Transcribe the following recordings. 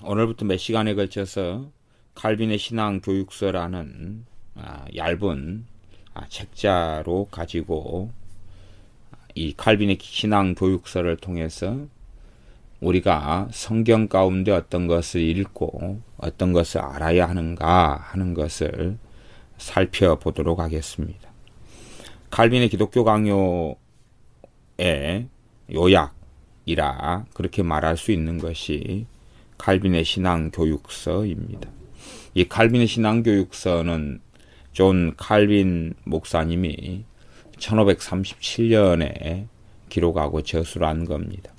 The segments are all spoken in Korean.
오늘부터 몇 시간에 걸쳐서 칼빈의 신앙 교육서라는 얇은 책자로 가지고 이 칼빈의 신앙 교육서를 통해서 우리가 성경 가운데 어떤 것을 읽고 어떤 것을 알아야 하는가 하는 것을 살펴보도록 하겠습니다. 칼빈의 기독교 강요의 요약이라 그렇게 말할 수 있는 것이 칼빈의 신앙 교육서입니다. 이 칼빈의 신앙 교육서는 존 칼빈 목사님이 1537년에 기록하고 저술한 겁니다.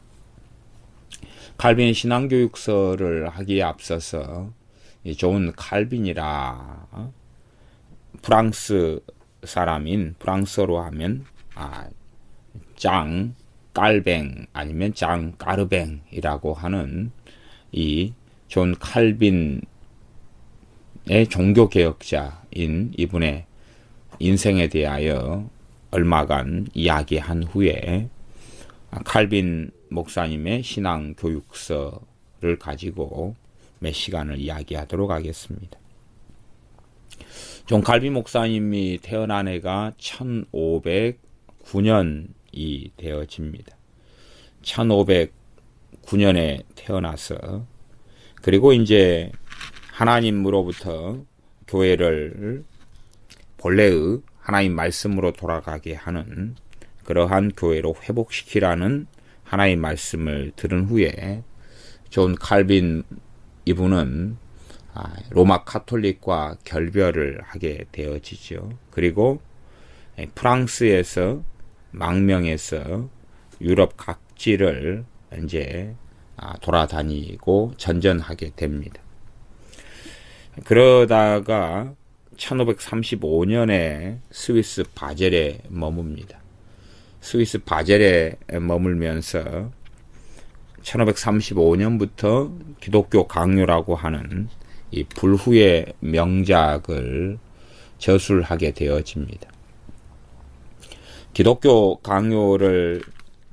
칼빈의 신앙 교육서를 하기에 앞서서 존 칼빈이라 프랑스 사람인 프랑스어로 하면 장 깔뱅 아니면 장 까르뱅이라고 하는 이 존 칼빈의 종교개혁자인 이분의 인생에 대하여 얼마간 이야기한 후에 칼빈 목사님의 신앙 교육서를 가지고 몇 시간을 이야기하도록 하겠습니다. 존 칼빈 목사님이 태어난 해가 1509년이 되어집니다. 1509년에 태어나서 그리고 이제 하나님으로부터 교회를 본래의 하나님 말씀으로 돌아가게 하는 그러한 교회로 회복시키라는 하나님 말씀을 들은 후에 존 칼빈 이분은 로마 카톨릭과 결별을 하게 되어지죠. 그리고 프랑스에서 망명해서 유럽 각지를 이제 돌아다니고 전전하게 됩니다. 그러다가 1535년에 스위스 바젤에 머뭅니다. 스위스 바젤에 머물면서 1535년부터 기독교 강요라고 하는 이 불후의 명작을 저술하게 되어집니다. 기독교 강요를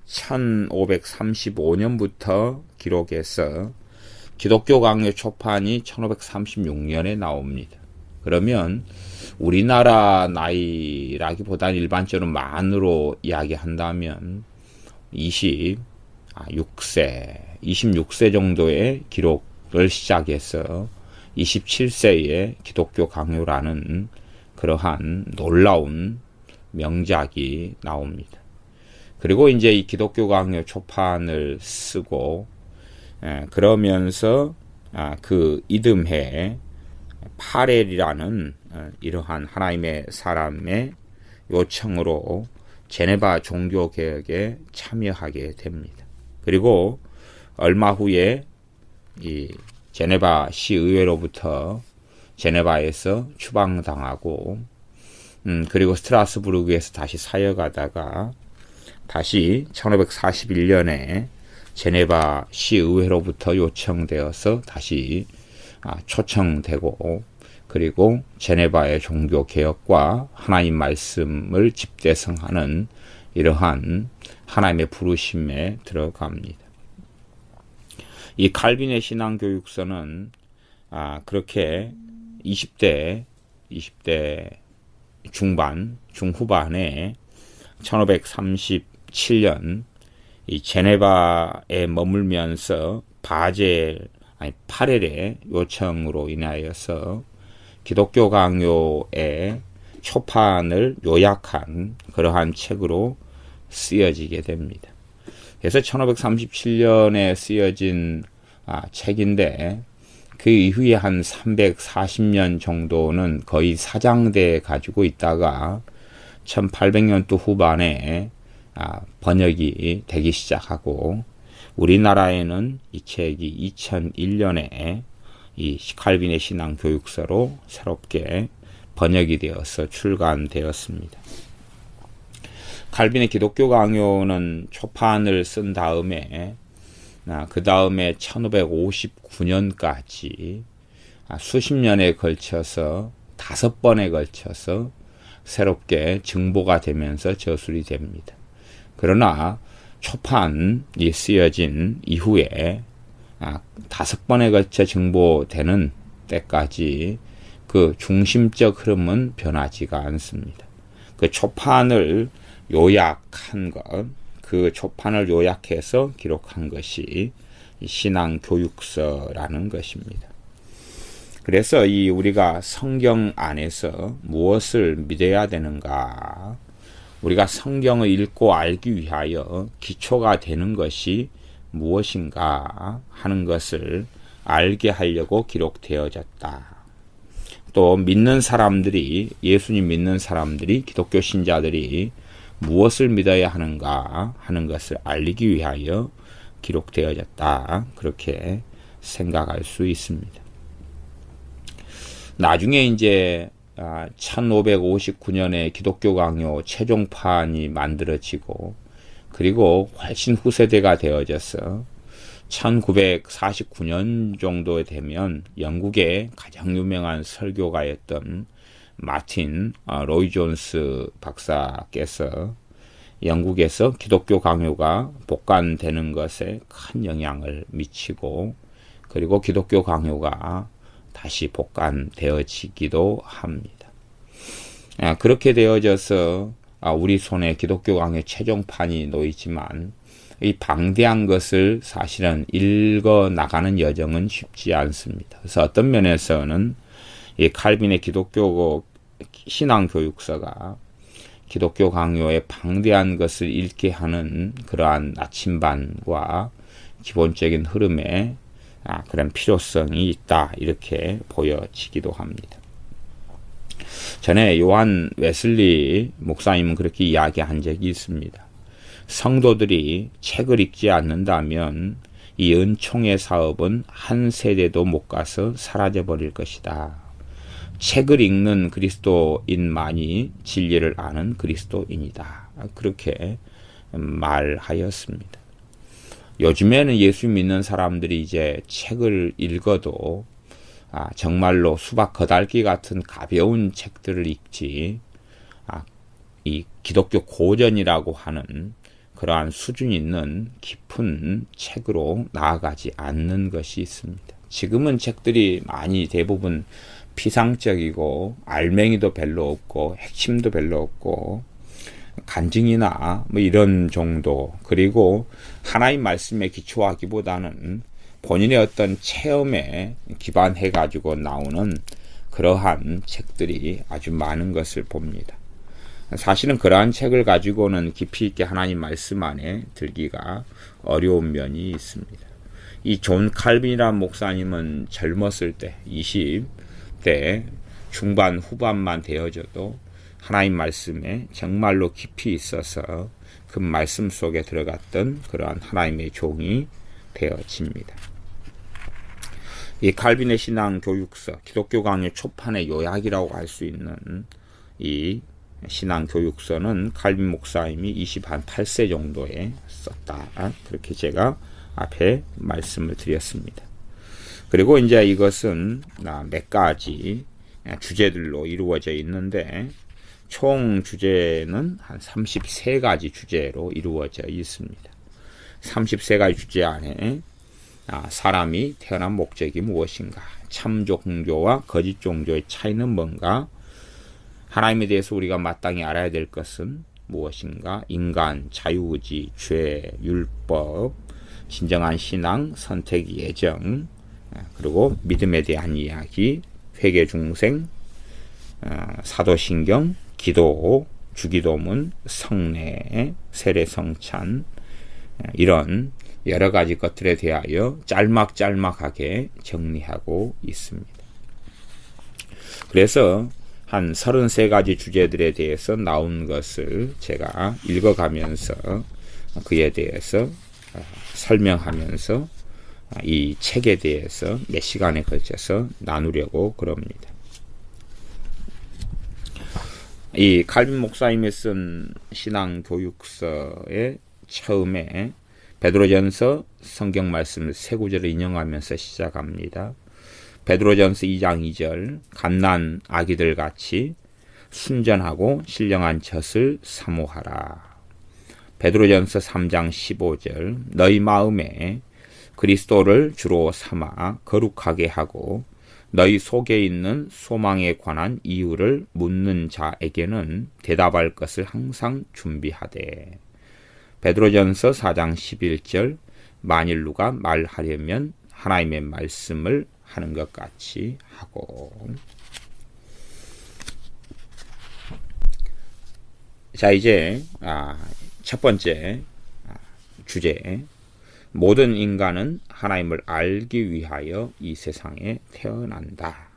1535년부터 기록해서 기독교 강요 초판이 1536년에 나옵니다. 그러면 우리나라 나이라기보다는 일반적으로 만으로 이야기한다면 26세 정도의 기록을 시작해서 27세에 기독교 강요라는 그러한 놀라운 명작이 나옵니다. 그리고 이제 이 기독교 강요 초판을 쓰고 그러면서 그 이듬해 파렐이라는 이러한 하나님의 사람의 요청으로 제네바 종교개혁에 참여하게 됩니다. 그리고 얼마 후에 이 제네바 시의회로부터 제네바에서 추방당하고 그리고 스트라스부르크에서 다시 사역하다가 다시 1541년에 제네바 시의회로부터 요청되어서 다시 초청되고 그리고 제네바의 종교개혁과 하나님 말씀을 집대성하는 이러한 하나님의 부르심에 들어갑니다. 이 칼빈의 신앙교육서는 그렇게 20대 중후반에 1537년 이 제네바에 머물면서 파렐의 요청으로 인하여서 기독교 강요의 초판을 요약한 그러한 책으로 쓰여지게 됩니다. 그래서 1537년에 쓰여진 책인데 그 이후에 한 340년 정도는 거의 사장돼 가지고 있다가 1800년도 후반에 번역이 되기 시작하고 우리나라에는 이 책이 2001년에 이 칼빈의 신앙 교육서로 새롭게 번역이 되어서 출간되었습니다. 칼빈의 기독교 강요는 초판을 쓴 다음에 그 다음에 1559년까지 수십 년에 걸쳐서 5번에 걸쳐서 새롭게 증보가 되면서 저술이 됩니다. 그러나 초판이 쓰여진 이후에 5번에 걸쳐 증보되는 때까지 그 중심적 흐름은 변하지가 않습니다. 그 초판을 요약한 것, 그 초판을 요약해서 기록한 것이 신앙 교육서라는 것입니다. 그래서 우리가 성경 안에서 무엇을 믿어야 되는가? 우리가 성경을 읽고 알기 위하여 기초가 되는 것이 무엇인가 하는 것을 알게 하려고 기록되어졌다. 또 믿는 사람들이, 예수님 믿는 사람들이, 기독교 신자들이 무엇을 믿어야 하는가 하는 것을 알리기 위하여 기록되어졌다. 그렇게 생각할 수 있습니다. 나중에 이제 1559년에 기독교 강요 최종판이 만들어지고, 그리고 훨씬 후세대가 되어져서 1949년 정도에 되면 영국의 가장 유명한 설교가였던 마틴 로이 존스 박사께서 영국에서 기독교 강요가 복간되는 것에 큰 영향을 미치고, 그리고 기독교 강요가 다시 복간되어지기도 합니다. 그렇게 되어져서 우리 손에 기독교 강요 최종판이 놓이지만 이 방대한 것을 사실은 읽어 나가는 여정은 쉽지 않습니다. 그래서 어떤 면에서는 이 칼빈의 기독교 신앙 교육서가 기독교 강요의 방대한 것을 읽게 하는 그러한 나침반과 기본적인 흐름에 그런 필요성이 있다, 이렇게 보여지기도 합니다. 전에 요한 웨슬리 목사님은 그렇게 이야기한 적이 있습니다. 성도들이 책을 읽지 않는다면 이 은총의 사업은 한 세대도 못 가서 사라져 버릴 것이다. 책을 읽는 그리스도인만이 진리를 아는 그리스도인이다. 그렇게 말하였습니다. 요즘에는 예수 믿는 사람들이 이제 책을 읽어도 정말로 수박 거달기 같은 가벼운 책들을 읽지, 이 기독교 고전이라고 하는 그러한 수준 있는 깊은 책으로 나아가지 않는 것이 있습니다. 지금은 책들이 많이 대부분 피상적이고 알맹이도 별로 없고 핵심도 별로 없고 간증이나 뭐 이런 정도, 그리고 하나님 말씀에 기초하기보다는 본인의 어떤 체험에 기반해 가지고 나오는 그러한 책들이 아주 많은 것을 봅니다. 사실은 그러한 책을 가지고는 깊이 있게 하나님 말씀 안에 들기가 어려운 면이 있습니다. 이 존 칼빈이라는 목사님은 젊었을 때 20대 중반 후반만 되어져도 하나님 말씀에 정말로 깊이 있어서 그 말씀 속에 들어갔던 그러한 하나님의 종이 되어집니다. 이 칼빈의 신앙 교육서, 기독교 강요 초판의 요약이라고 할 수 있는 이 신앙 교육서는 칼빈 목사님이 28세 정도에 썼다. 그렇게 제가 앞에 말씀을 드렸습니다. 그리고 이제 이것은 몇 가지 주제들로 이루어져 있는데, 총 주제는 한 33가지 주제로 이루어져 있습니다. 33가지 주제 안에 사람이 태어난 목적이 무엇인가, 참 종교와 거짓 종교의 차이는 뭔가, 하나님에 대해서 우리가 마땅히 알아야 될 것은 무엇인가, 인간, 자유의지, 죄, 율법, 진정한 신앙, 선택, 예정, 그리고 믿음에 대한 이야기, 회개 중생, 사도신경, 기도, 주기도문, 성례, 세례성찬, 이런 여러 가지 것들에 대하여 짤막짤막하게 정리하고 있습니다. 그래서 한 33가지 주제들에 대해서 나온 것을 제가 읽어가면서 그에 대해서 설명하면서 이 책에 대해서 몇 시간에 걸쳐서 나누려고 그럽니다. 이 칼빈 목사님이 쓴 신앙 교육서의 처음에 베드로전서 성경 말씀을 세 구절을 인용하면서 시작합니다. 베드로전서 2장 2절, 갓난 아기들 같이 순전하고 신령한 젖을 사모하라. 베드로전서 3장 15절, 너희 마음에 그리스도를 주로 삼아 거룩하게 하고 너희 속에 있는 소망에 관한 이유를 묻는 자에게는 대답할 것을 항상 준비하되. 베드로전서 4장 11절 만일 누가 말하려면 하나님의 말씀을 하는 것 같이 하고. 자, 이제 첫 번째 주제, 모든 인간은 하나님을 알기 위하여 이 세상에 태어난다.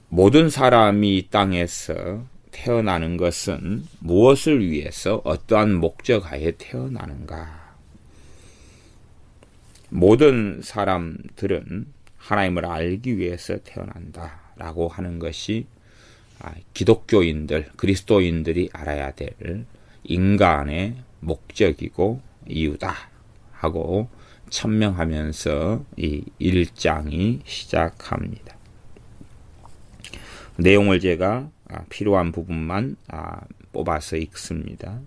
모든 사람이 이 땅에서 태어나는 것은 무엇을 위해서 어떠한 목적하에 태어나는가? 모든 사람들은 하나님을 알기 위해서 태어난다라고 하는 것이 기독교인들, 그리스도인들이 알아야 될 인간의 목적이고 이유다 하고 천명하면서 이 1장이 시작합니다. 내용을 제가 필요한 부분만 뽑아서 읽습니다.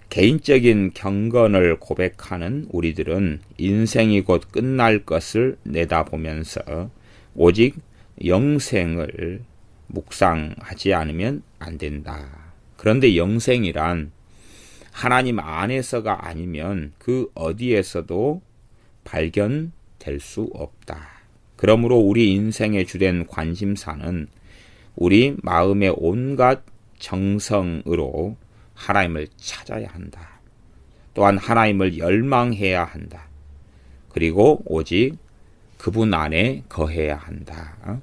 개인적인 경건을 고백하는 우리들은 인생이 곧 끝날 것을 내다보면서 오직 영생을 묵상하지 않으면 안 된다. 그런데 영생이란 하나님 안에서가 아니면 그 어디에서도 발견될 수 없다. 그러므로 우리 인생의 주된 관심사는 우리 마음의 온갖 정성으로 하나님을 찾아야 한다. 또한 하나님을 열망해야 한다. 그리고 오직 그분 안에 거해야 한다.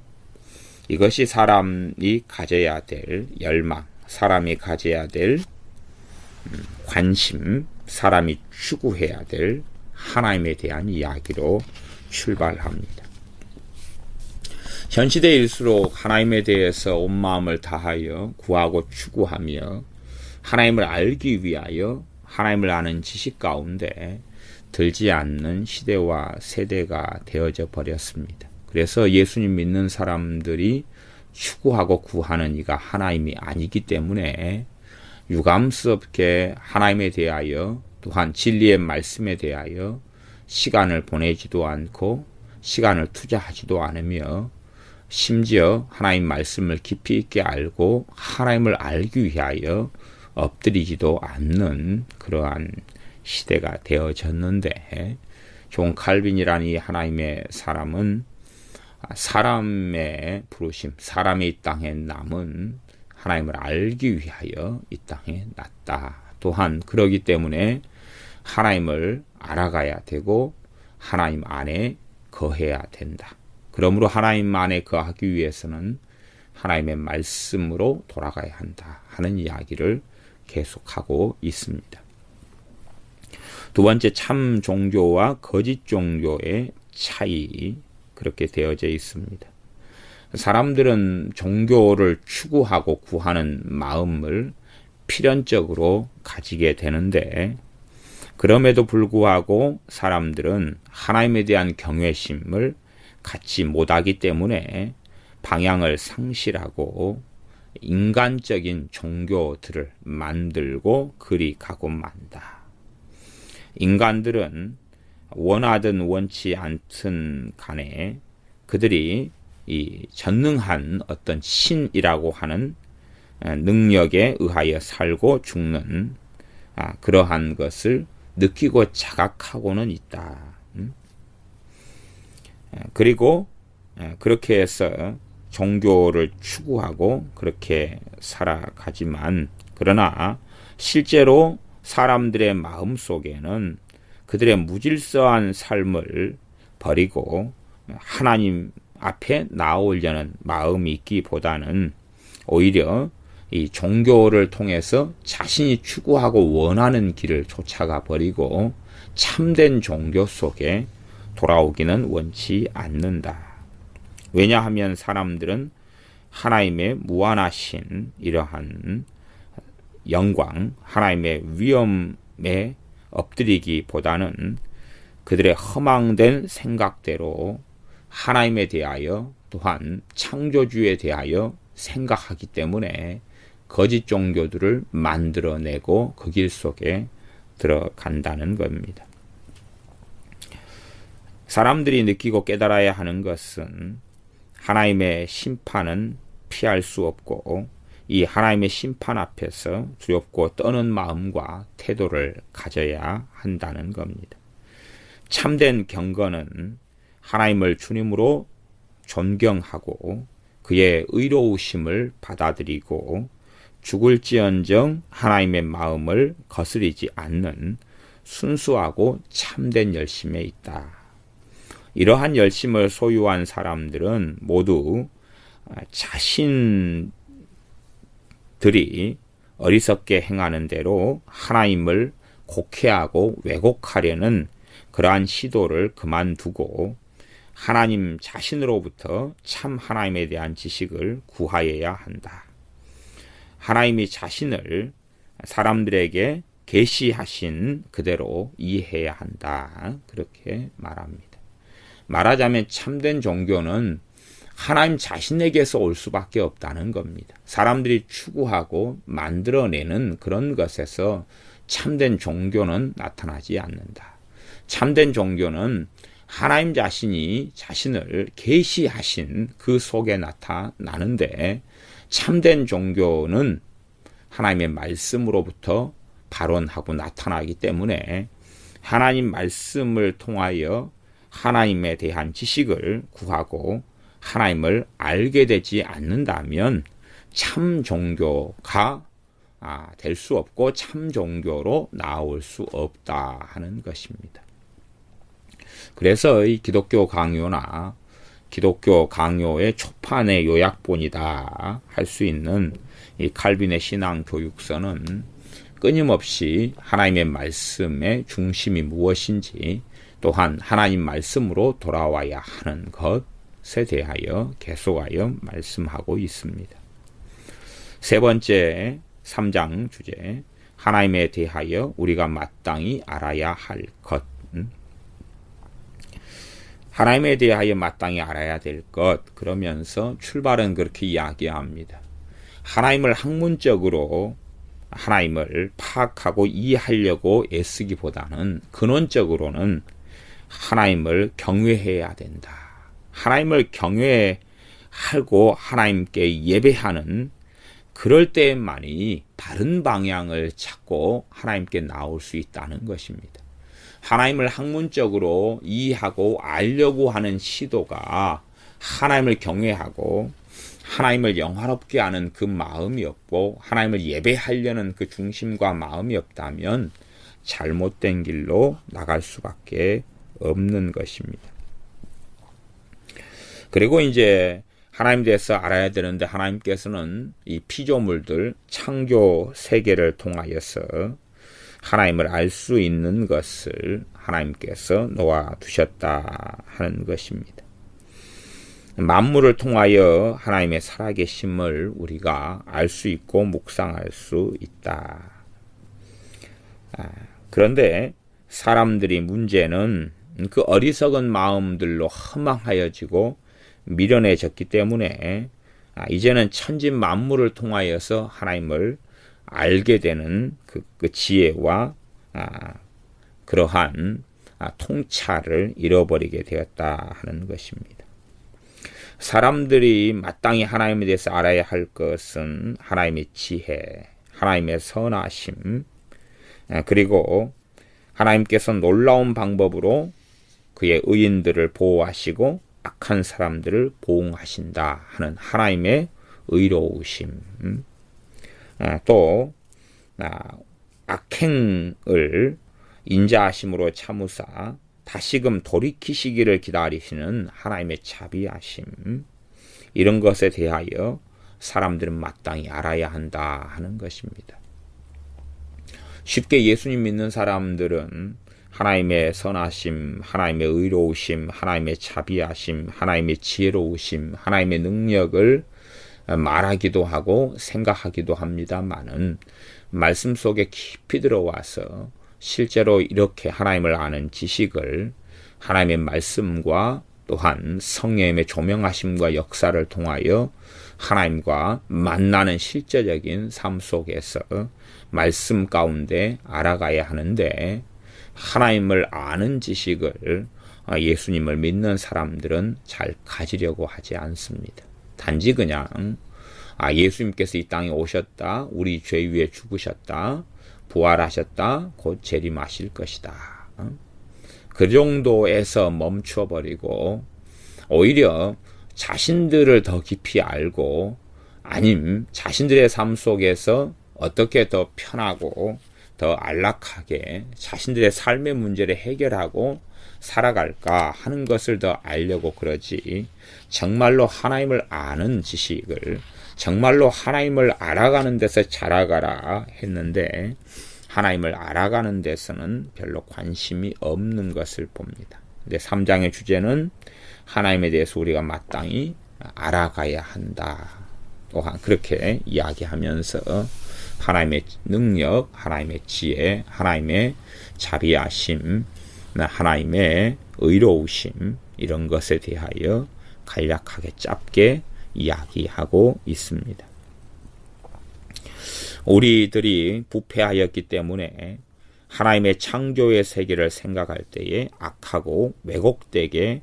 이것이 사람이 가져야 될 열망, 사람이 가져야 될 관심, 사람이 추구해야 될 하나님에 대한 이야기로 출발합니다. 현 시대일수록 하나님에 대해서 온 마음을 다하여 구하고 추구하며 하나님을 알기 위하여 하나님을 아는 지식 가운데 들지 않는 시대와 세대가 되어져 버렸습니다. 그래서 예수님 믿는 사람들이 추구하고 구하는 이가 하나님이 아니기 때문에 유감스럽게 하나님에 대하여 또한 진리의 말씀에 대하여 시간을 보내지도 않고 시간을 투자하지도 않으며 심지어 하나님 말씀을 깊이 있게 알고 하나님을 알기 위하여 엎드리지도 않는 그러한 시대가 되어졌는데, 존 칼빈이라는 이 하나님의 사람은 사람의 부르심, 사람이 이 땅에 남은 하나님을 알기 위하여 이 땅에 났다. 또한 그러기 때문에 하나님을 알아가야 되고 하나님 안에 거해야 된다. 그러므로 하나님 안에 거하기 위해서는 하나님의 말씀으로 돌아가야 한다 하는 이야기를 계속하고 있습니다. 두 번째, 참 종교와 거짓 종교의 차이, 그렇게 되어져 있습니다. 사람들은 종교를 추구하고 구하는 마음을 필연적으로 가지게 되는데, 그럼에도 불구하고 사람들은 하나님에 대한 경외심을 갖지 못하기 때문에 방향을 상실하고 인간적인 종교들을 만들고 그리 가고 만다. 인간들은 원하든 원치 않든 간에 그들이 이 전능한 어떤 신이라고 하는 능력에 의하여 살고 죽는 그러한 것을 느끼고 자각하고는 있다. 그리고 그렇게 해서 종교를 추구하고 그렇게 살아가지만, 그러나 실제로 사람들의 마음 속에는 그들의 무질서한 삶을 버리고 하나님 앞에 나오려는 마음이 있기보다는 오히려 이 종교를 통해서 자신이 추구하고 원하는 길을 쫓아가 버리고 참된 종교 속에 돌아오기는 원치 않는다. 왜냐하면 사람들은 하나님의 무한하신 이러한 영광, 하나님의 위엄에 엎드리기보다는 그들의 허망된 생각대로 하나님에 대하여 또한 창조주에 대하여 생각하기 때문에 거짓 종교들을 만들어내고 그 길 속에 들어간다는 겁니다. 사람들이 느끼고 깨달아야 하는 것은 하나님의 심판은 피할 수 없고 이 하나님의 심판 앞에서 두렵고 떠는 마음과 태도를 가져야 한다는 겁니다. 참된 경건은 하나님을 주님으로 존경하고 그의 의로우심을 받아들이고 죽을지언정 하나님의 마음을 거스리지 않는 순수하고 참된 열심에 있다. 이러한 열심을 소유한 사람들은 모두 자신들이 어리석게 행하는 대로 하나님을 곡해하고 왜곡하려는 그러한 시도를 그만두고 하나님 자신으로부터 참 하나님에 대한 지식을 구하여야 한다. 하나님이 자신을 사람들에게 계시하신 그대로 이해해야 한다. 그렇게 말합니다. 말하자면 참된 종교는 하나님 자신에게서 올 수밖에 없다는 겁니다. 사람들이 추구하고 만들어내는 그런 것에서 참된 종교는 나타나지 않는다. 참된 종교는 하나님 자신이 자신을 계시하신 그 속에 나타나는데 참된 종교는 하나님의 말씀으로부터 발원하고 나타나기 때문에 하나님 말씀을 통하여 하나님에 대한 지식을 구하고 하나님을 알게 되지 않는다면 참 종교가 될 수 없고 참 종교로 나올 수 없다 하는 것입니다. 그래서 이 기독교 강요나 기독교 강요의 초판의 요약본이다 할 수 있는 이 칼빈의 신앙 교육서는 끊임없이 하나님의 말씀의 중심이 무엇인지 또한 하나님 말씀으로 돌아와야 하는 것에 대하여 계속하여 말씀하고 있습니다. 세 번째 3장 주제, 하나님에 대하여 우리가 마땅히 알아야 할 것. 하나님에 대하여 마땅히 알아야 될 것, 그러면서 출발은 그렇게 이야기합니다. 하나님을 학문적으로 하나님을 파악하고 이해하려고 애쓰기보다는 근원적으로는 하나님을 경외해야 된다. 하나님을 경외하고 하나님께 예배하는 그럴 때만이 바른 방향을 찾고 하나님께 나올 수 있다는 것입니다. 하나님을 학문적으로 이해하고 알려고 하는 시도가 하나님을 경외하고 하나님을 영화롭게 하는 그 마음이 없고 하나님을 예배하려는 그 중심과 마음이 없다면 잘못된 길로 나갈 수밖에 없는 것입니다. 그리고 이제 하나님에 대해서 알아야 되는데 하나님께서는 이 피조물들 창조 세계를 통하여서 하나님을 알 수 있는 것을 하나님께서 놓아두셨다 하는 것입니다. 만물을 통하여 하나님의 살아계심을 우리가 알 수 있고 묵상할 수 있다. 그런데 사람들이 문제는 그 어리석은 마음들로 허망하여지고 미련해졌기 때문에 이제는 천진 만물을 통하여서 하나님을 알게 되는 그 지혜와 그러한 통찰을 잃어버리게 되었다 하는 것입니다. 사람들이 마땅히 하나님에 대해서 알아야 할 것은 하나님의 지혜, 하나님의 선하심, 그리고 하나님께서 놀라운 방법으로 그의 의인들을 보호하시고 악한 사람들을 보응하신다 하는 하나님의 의로우심, 또 악행을 인자하심으로 참으사 다시금 돌이키시기를 기다리시는 하나님의 자비하심, 이런 것에 대하여 사람들은 마땅히 알아야 한다 하는 것입니다. 쉽게 예수님 믿는 사람들은 하나님의 선하심, 하나님의 의로우심, 하나님의 자비하심, 하나님의 지혜로우심, 하나님의 능력을 말하기도 하고 생각하기도 합니다마는 말씀 속에 깊이 들어와서 실제로 이렇게 하나님을 아는 지식을 하나님의 말씀과 또한 성령님의 조명하심과 역사를 통하여 하나님과 만나는 실제적인 삶 속에서 말씀 가운데 알아가야 하는데, 하나님을 아는 지식을 예수님을 믿는 사람들은 잘 가지려고 하지 않습니다. 단지 그냥 예수님께서 이 땅에 오셨다, 우리 죄 위에 죽으셨다, 부활하셨다, 곧 재림하실 것이다, 그 정도에서 멈춰버리고 오히려 자신들을 더 깊이 알고, 아님 자신들의 삶 속에서 어떻게 더 편하고 더 안락하게 자신들의 삶의 문제를 해결하고 살아갈까 하는 것을 더 알려고 그러지, 정말로 하나님을 아는 지식을, 정말로 하나님을 알아가는 데서 자라가라 했는데, 하나님을 알아가는 데서는 별로 관심이 없는 것을 봅니다. 근데 3장의 주제는 하나님에 대해서 우리가 마땅히 알아가야 한다. 또한 그렇게 이야기하면서 하나님의 능력, 하나님의 지혜, 하나님의 자비하심, 하나님의 의로우심, 이런 것에 대하여 간략하게 짧게 이야기하고 있습니다. 우리들이 부패하였기 때문에 하나님의 창조의 세계를 생각할 때에 악하고 왜곡되게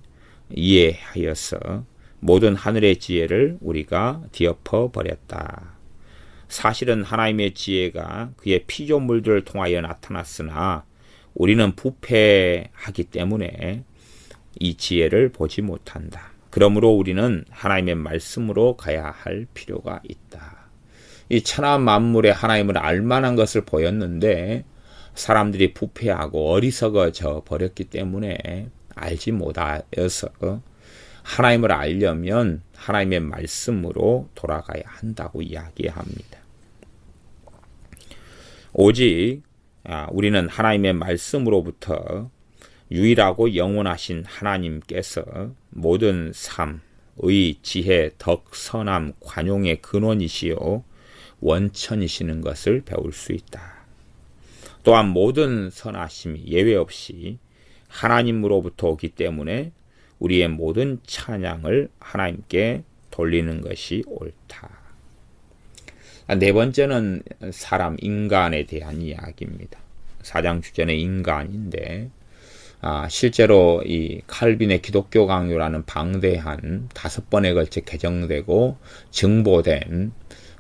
이해하여서 모든 하늘의 지혜를 우리가 뒤엎어 버렸다. 사실은 하나님의 지혜가 그의 피조물들을 통하여 나타났으나 우리는 부패하기 때문에 이 지혜를 보지 못한다. 그러므로 우리는 하나님의 말씀으로 가야 할 필요가 있다. 이 천하 만물에 하나님을 알만한 것을 보였는데 사람들이 부패하고 어리석어져 버렸기 때문에 알지 못하여서 하나님을 알려면 하나님의 말씀으로 돌아가야 한다고 이야기합니다. 오직 우리는 하나님의 말씀으로부터 유일하고 영원하신 하나님께서 모든 삶, 의, 지혜, 덕, 선함, 관용의 근원이시요 원천이시는 것을 배울 수 있다. 또한 모든 선하심이 예외 없이 하나님으로부터 오기 때문에 우리의 모든 찬양을 하나님께 돌리는 것이 옳다. 네 번째는 사람, 인간에 대한 이야기입니다. 4장 주제는 인간인데, 실제로 이 칼빈의 기독교 강요라는 방대한 5번에 걸쳐 개정되고 증보된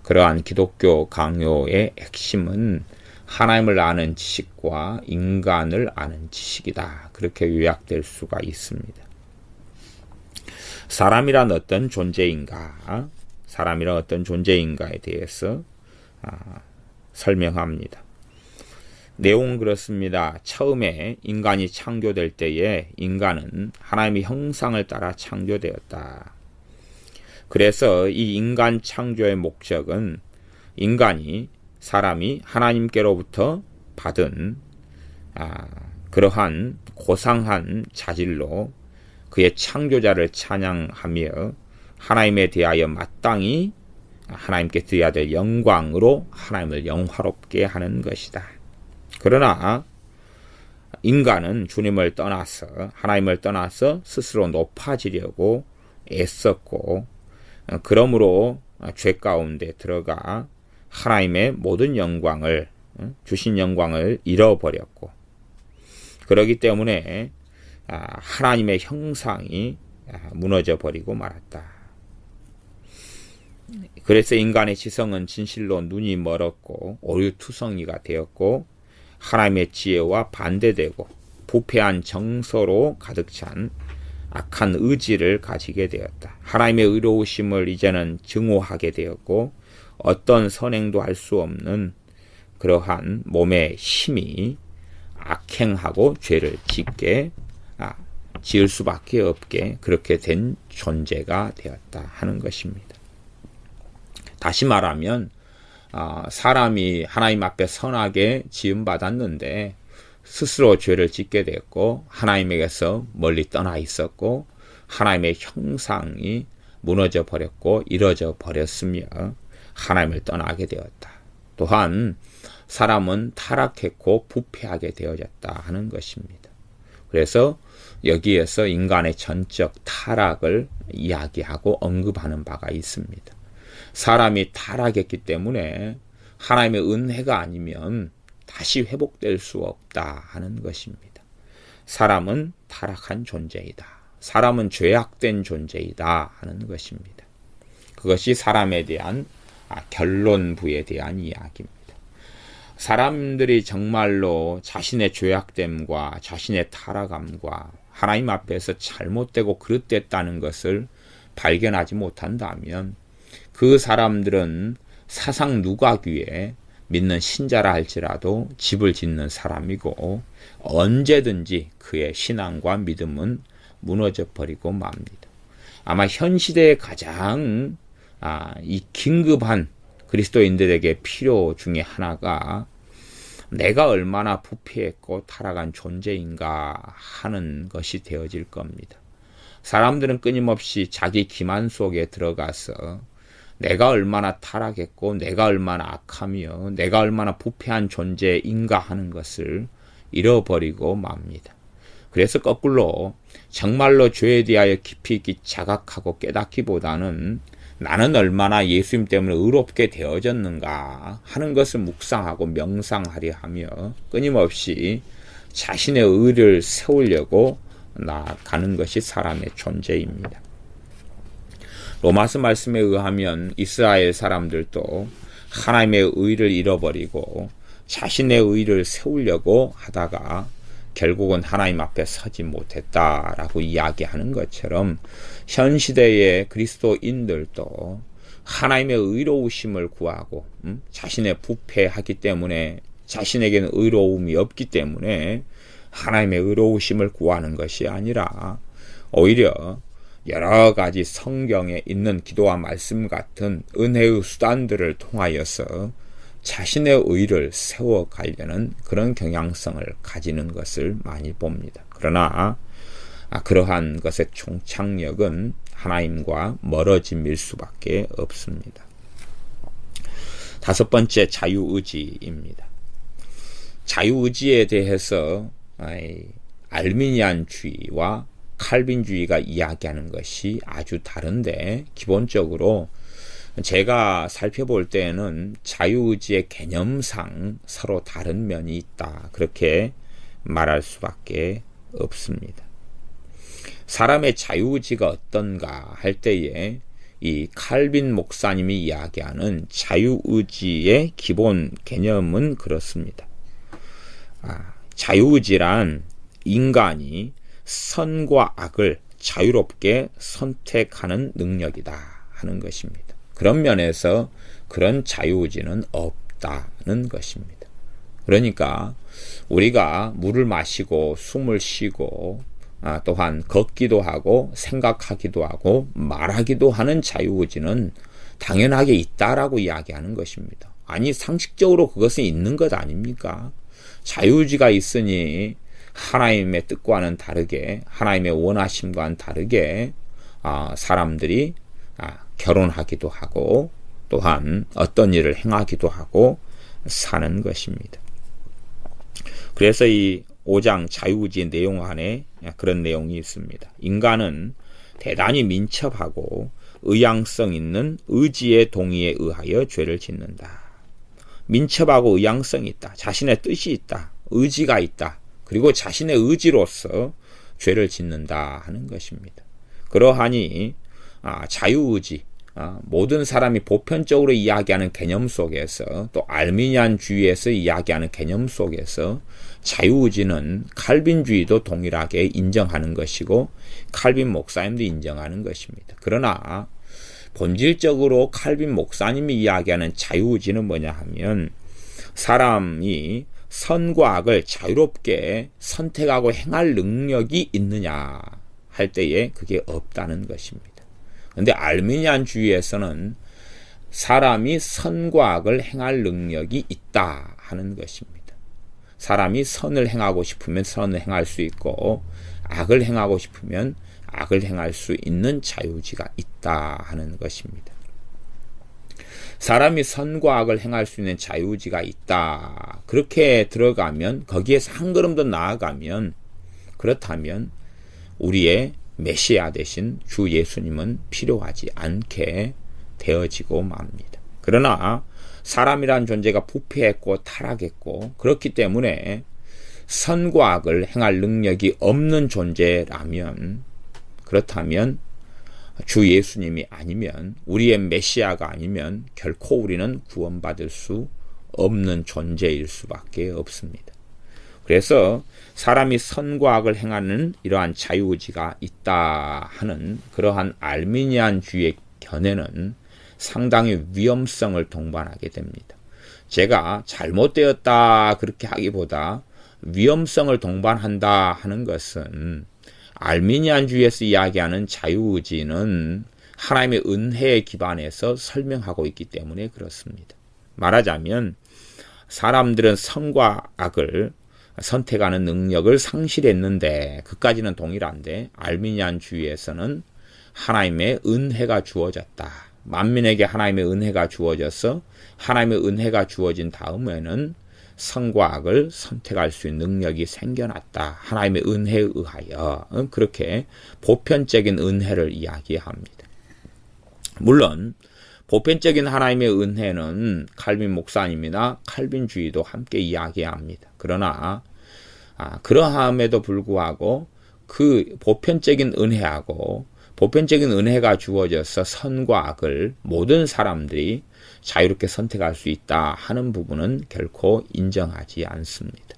그러한 기독교 강요의 핵심은 하나님을 아는 지식과 인간을 아는 지식이다. 그렇게 요약될 수가 있습니다. 사람이란 어떤 존재인가? 사람이란 어떤 존재인가에 대해서 설명합니다. 내용은 그렇습니다. 처음에 인간이 창조될 때에 인간은 하나님의 형상을 따라 창조되었다. 그래서 이 인간 창조의 목적은 사람이 하나님께로부터 받은 그러한 고상한 자질로 그의 창조자를 찬양하며 하나님에 대하여 마땅히 하나님께 드려야 될 영광으로 하나님을 영화롭게 하는 것이다. 그러나 인간은 주님을 떠나서, 하나님을 떠나서 스스로 높아지려고 애썼고, 그러므로 죄 가운데 들어가 하나님의 모든 영광을, 주신 영광을 잃어버렸고, 그렇기 때문에 하나님의 형상이 무너져 버리고 말았다. 그래서 인간의 지성은 진실로 눈이 멀었고 오류투성이가 되었고, 하나님의 지혜와 반대되고 부패한 정서로 가득 찬 악한 의지를 가지게 되었다. 하나님의 의로우심을 이제는 증오하게 되었고, 어떤 선행도 할 수 없는 그러한 몸의 힘이 악행하고 죄를 지을 수밖에 없게 그렇게 된 존재가 되었다 하는 것입니다. 다시 말하면 사람이 하나님 앞에 선하게 지음받았는데 스스로 죄를 짓게 됐고, 하나님에게서 멀리 떠나 있었고, 하나님의 형상이 무너져 버렸고 이뤄져 버렸으며 하나님을 떠나게 되었다. 또한 사람은 타락했고 부패하게 되어졌다 하는 것입니다. 그래서 여기에서 인간의 전적 타락을 이야기하고 언급하는 바가 있습니다. 사람이 타락했기 때문에 하나님의 은혜가 아니면 다시 회복될 수 없다 하는 것입니다. 사람은 타락한 존재이다. 사람은 죄악된 존재이다 하는 것입니다. 그것이 사람에 대한 결론부에 대한 이야기입니다. 사람들이 정말로 자신의 죄악됨과 자신의 타락함과 하나님 앞에서 잘못되고 그릇됐다는 것을 발견하지 못한다면 그 사람들은 사상 누각위에 믿는 신자라 할지라도 집을 짓는 사람이고 언제든지 그의 신앙과 믿음은 무너져 버리고 맙니다. 아마 현 시대에 가장 이 긴급한 그리스도인들에게 필요 중에 하나가 내가 얼마나 부패했고 타락한 존재인가 하는 것이 되어질 겁니다. 사람들은 끊임없이 자기 기만 속에 들어가서 내가 얼마나 타락했고 내가 얼마나 악하며 내가 얼마나 부패한 존재인가 하는 것을 잃어버리고 맙니다. 그래서 거꾸로 정말로 죄에 대하여 깊이 있게 자각하고 깨닫기보다는 나는 얼마나 예수님 때문에 의롭게 되어졌는가 하는 것을 묵상하고 명상하려 하며 끊임없이 자신의 의를 세우려고 나아가는 것이 사람의 존재입니다. 로마서 말씀에 의하면 이스라엘 사람들도 하나님의 의를 잃어버리고 자신의 의를 세우려고 하다가 결국은 하나님 앞에 서지 못했다라고 이야기하는 것처럼 현 시대의 그리스도인들도 하나님의 의로우심을 구하고 자신의 부패하기 때문에 자신에게는 의로움이 없기 때문에 하나님의 의로우심을 구하는 것이 아니라 오히려 여러 가지 성경에 있는 기도와 말씀 같은 은혜의 수단들을 통하여서 자신의 의를 세워가려는 그런 경향성을 가지는 것을 많이 봅니다. 그러나 그러한 것의 총착력은 하나님과 멀어짐일 수밖에 없습니다. 다섯 번째, 자유의지입니다. 자유의지에 대해서 알미니안주의와 칼빈주의가 이야기하는 것이 아주 다른데 기본적으로 제가 살펴볼 때는 자유의지의 개념상 서로 다른 면이 있다. 그렇게 말할 수밖에 없습니다. 사람의 자유의지가 어떤가 할 때에 이 칼빈 목사님이 이야기하는 자유의지의 기본 개념은 그렇습니다. 자유의지란 인간이 선과 악을 자유롭게 선택하는 능력이다 하는 것입니다. 그런 면에서 그런 자유의지는 없다는 것입니다. 그러니까 우리가 물을 마시고 숨을 쉬고 또한 걷기도 하고 생각하기도 하고 말하기도 하는 자유의지는 당연하게 있다라고 이야기하는 것입니다. 아니 상식적으로 그것은 있는 것 아닙니까? 자유의지가 있으니 하나님의 뜻과는 다르게 하나님의 원하심과는 다르게 사람들이 결혼하기도 하고 또한 어떤 일을 행하기도 하고 사는 것입니다. 그래서 이 5장 자유의지 내용 안에 그런 내용이 있습니다. 인간은 대단히 민첩하고 의향성 있는 의지의 동의에 의하여 죄를 짓는다. 민첩하고 의향성이 있다. 자신의 뜻이 있다. 의지가 있다. 그리고 자신의 의지로서 죄를 짓는다 하는 것입니다. 그러하니 자유의지, 모든 사람이 보편적으로 이야기하는 개념 속에서 또 알미니안주의에서 이야기하는 개념 속에서 자유의지는 칼빈주의도 동일하게 인정하는 것이고 칼빈 목사님도 인정하는 것입니다. 그러나 본질적으로 칼빈 목사님이 이야기하는 자유의지는 뭐냐 하면 사람이 선과 악을 자유롭게 선택하고 행할 능력이 있느냐 할 때에 그게 없다는 것입니다. 그런데 알미니안주의에서는 사람이 선과 악을 행할 능력이 있다 하는 것입니다. 사람이 선을 행하고 싶으면 선을 행할 수 있고 악을 행하고 싶으면 악을 행할 수 있는 자유의지가 있다 하는 것입니다. 사람이 선과 악을 행할 수 있는 자유의지가 있다. 그렇게 들어가면 거기에서 한 걸음 더 나아가면 그렇다면 우리의 메시아 되신 주 예수님은 필요하지 않게 되어지고 맙니다. 그러나 사람이란 존재가 부패했고 타락했고 그렇기 때문에 선과 악을 행할 능력이 없는 존재라면, 그렇다면 주 예수님이 아니면, 우리의 메시아가 아니면 결코 우리는 구원받을 수 없는 존재일 수밖에 없습니다. 그래서 사람이 선과 악을 행하는 이러한 자유의지가 있다 하는 그러한 알미니안주의의 견해는 상당히 위험성을 동반하게 됩니다. 제가 잘못되었다 그렇게 하기보다 위험성을 동반한다 하는 것은, 알미니안주의에서 이야기하는 자유의지는 하나님의 은혜에 기반해서 설명하고 있기 때문에 그렇습니다. 말하자면 사람들은 선과 악을 선택하는 능력을 상실했는데, 그까지는 동일한데, 알미니안주의에서는 하나님의 은혜가 주어졌다. 만민에게 하나님의 은혜가 주어져서 하나님의 은혜가 주어진 다음에는 선과 악을 선택할 수 있는 능력이 생겨났다. 하나님의 은혜에 의하여. 그렇게 보편적인 은혜를 이야기합니다. 물론 보편적인 하나님의 은혜는 칼빈 목사님이나 칼빈주의도 함께 이야기합니다. 그러나 그러함에도 불구하고 그 보편적인 은혜하고 보편적인 은혜가 주어져서 선과 악을 모든 사람들이 자유롭게 선택할 수 있다 하는 부분은 결코 인정하지 않습니다.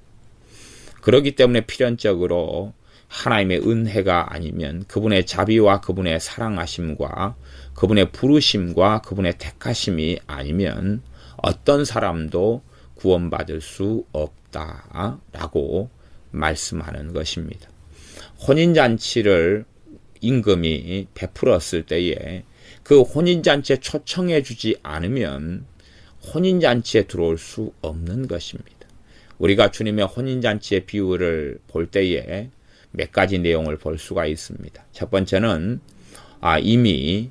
그렇기 때문에 필연적으로 하나님의 은혜가 아니면, 그분의 자비와 그분의 사랑하심과 그분의 부르심과 그분의 택하심이 아니면 어떤 사람도 구원받을 수 없다라고 말씀하는 것입니다. 혼인잔치를 임금이 베풀었을 때에 그 혼인잔치에 초청해 주지 않으면 혼인잔치에 들어올 수 없는 것입니다. 우리가 주님의 혼인잔치의 비유를 볼 때에 몇 가지 내용을 볼 수가 있습니다. 첫 번째는 이미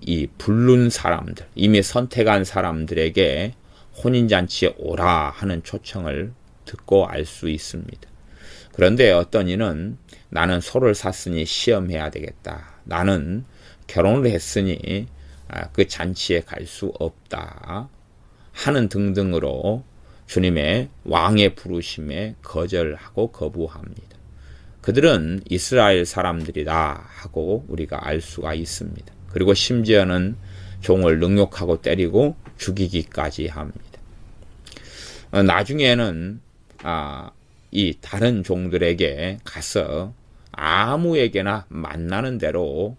이 부른 사람들, 이미 선택한 사람들에게 혼인잔치에 오라 하는 초청을 듣고 알 수 있습니다. 그런데 어떤 이는 나는 소를 샀으니 시험해야 되겠다. 나는 결혼을 했으니 그 잔치에 갈 수 없다. 하는 등등으로 주님의 왕의 부르심에 거절하고 거부합니다. 그들은 이스라엘 사람들이다 하고 우리가 알 수가 있습니다. 그리고 심지어는 종을 능욕하고 때리고 죽이기까지 합니다. 나중에는 이 다른 종들에게 가서 아무에게나 만나는 대로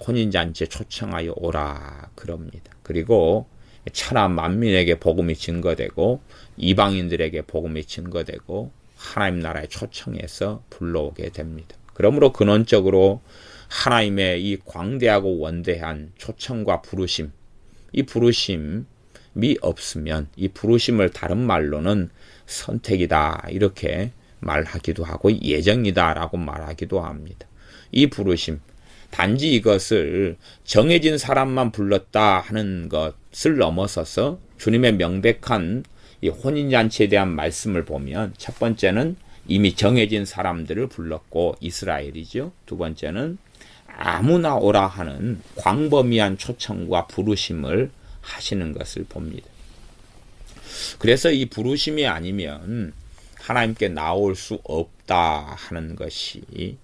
혼인잔치에 초청하여 오라 그럽니다. 그리고 천하 만민에게 복음이 증거되고 이방인들에게 복음이 증거되고 하나님 나라에 초청해서 불러오게 됩니다. 그러므로 근원적으로 하나님의 이 광대하고 원대한 초청과 부르심, 이 부르심이 없으면, 이 부르심을 다른 말로는 선택이다 이렇게 말하기도 하고 예정이다 라고 말하기도 합니다. 이 부르심, 단지 이것을 정해진 사람만 불렀다 하는 것을 넘어서서 주님의 명백한 이 혼인잔치에 대한 말씀을 보면, 첫 번째는 이미 정해진 사람들을 불렀고 이스라엘이죠. 두 번째는 아무나 오라 하는 광범위한 초청과 부르심을 하시는 것을 봅니다. 그래서 이 부르심이 아니면 하나님께 나올 수 없다 하는 것이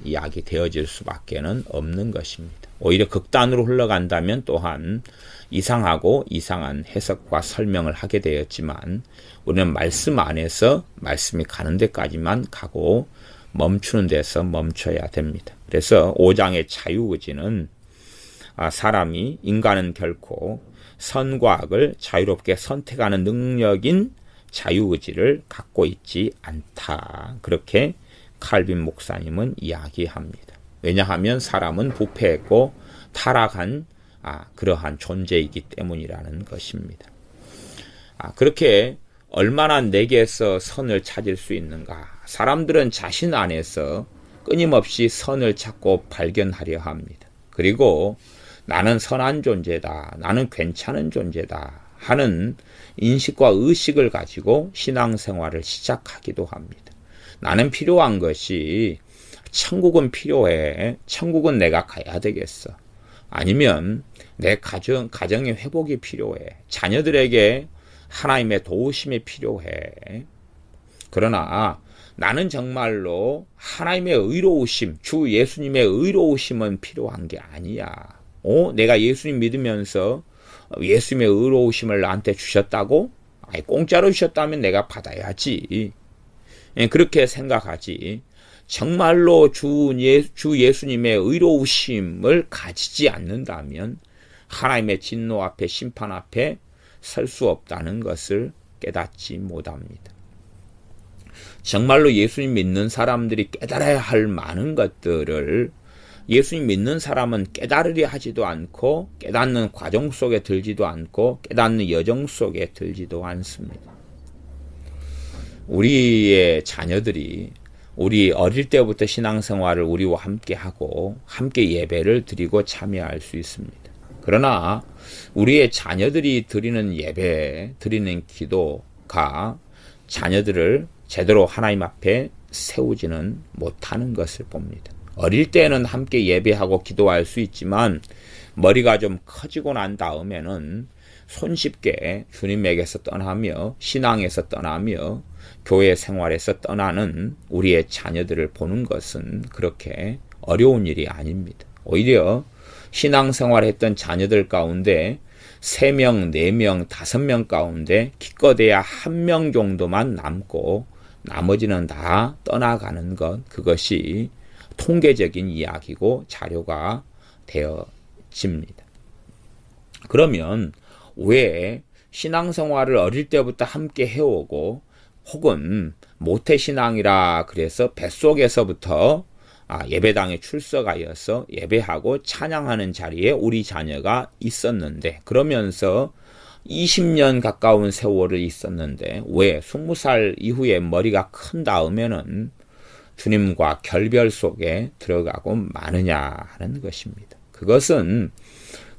이야기되어질 수밖에는 없는 것입니다. 오히려 극단으로 흘러간다면 또한 이상하고 이상한 해석과 설명을 하게 되었지만, 우리는 말씀 안에서 말씀이 가는 데까지만 가고 멈추는 데서 멈춰야 됩니다. 그래서 5장의 자유의지는 사람이, 인간은 결코 선과 악을 자유롭게 선택하는 능력인 자유의지를 갖고 있지 않다. 그렇게 칼빈 목사님은 이야기합니다. 왜냐하면 사람은 부패했고 타락한 그러한 존재이기 때문이라는 것입니다. 그렇게 얼마나 내게서 선을 찾을 수 있는가? 사람들은 자신 안에서 끊임없이 선을 찾고 발견하려 합니다. 그리고 나는 선한 존재다, 나는 괜찮은 존재다 하는 인식과 의식을 가지고 신앙생활을 시작하기도 합니다. 나는 필요한 것이 천국은 필요해. 천국은 내가 가야 되겠어. 아니면 내 가정의 회복이 필요해. 자녀들에게 하나님의 도우심이 필요해. 그러나 나는 정말로 하나님의 의로우심, 주 예수님의 의로우심은 필요한 게 아니야. 내가 예수님 믿으면서 예수님의 의로우심을 나한테 주셨다고? 공짜로 주셨다면 내가 받아야지. 그렇게 생각하지. 정말로 주 예수님의 의로우심을 가지지 않는다면 하나님의 진노 앞에, 심판 앞에 설 수 없다는 것을 깨닫지 못합니다. 정말로 예수님 믿는 사람들이 깨달아야 할 많은 것들을 예수님 믿는 사람은 깨달으려 하지도 않고 깨닫는 과정 속에 들지도 않고 깨닫는 여정 속에 들지도 않습니다. 우리의 자녀들이 우리 어릴 때부터 신앙생활을 우리와 함께 하고 함께 예배를 드리고 참여할 수 있습니다. 그러나 우리의 자녀들이 드리는 예배, 드리는 기도가 자녀들을 제대로 하나님 앞에 세우지는 못하는 것을 봅니다. 어릴 때는 함께 예배하고 기도할 수 있지만 머리가 좀 커지고 난 다음에는 손쉽게 주님에게서 떠나며 신앙에서 떠나며 교회 생활에서 떠나는 우리의 자녀들을 보는 것은 그렇게 어려운 일이 아닙니다. 오히려 신앙생활했던 자녀들 가운데 3명, 4명, 5명 가운데 기껏해야 1명 정도만 남고 나머지는 다 떠나가는 것, 그것이 통계적인 이야기고 자료가 되어집니다. 그러면 왜 신앙생활을 어릴 때부터 함께 해오고 혹은 모태신앙이라 그래서 뱃속에서부터 예배당에 출석하여서 예배하고 찬양하는 자리에 우리 자녀가 있었는데 그러면서 20년 가까운 세월을 있었는데 왜 20살 이후에 머리가 큰 다음에는 주님과 결별 속에 들어가고 마느냐 하는 것입니다. 그것은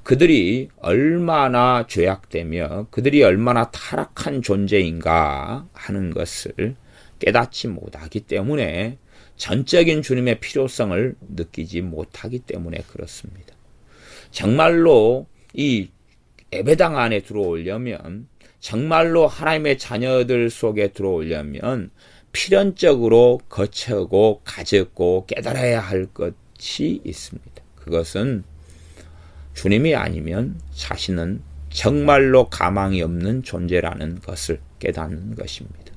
그들이 얼마나 죄악되며 그들이 얼마나 타락한 존재인가 하는 것을 깨닫지 못하기 때문에 전적인 주님의 필요성을 느끼지 못하기 때문에 그렇습니다. 정말로 이 예배당 안에 들어오려면 정말로 하나님의 자녀들 속에 들어오려면 필연적으로 거쳐고 가졌고 깨달아야 할 것이 있습니다. 그것은 주님이 아니면 자신은 정말로 가망이 없는 존재라는 것을 깨닫는 것입니다.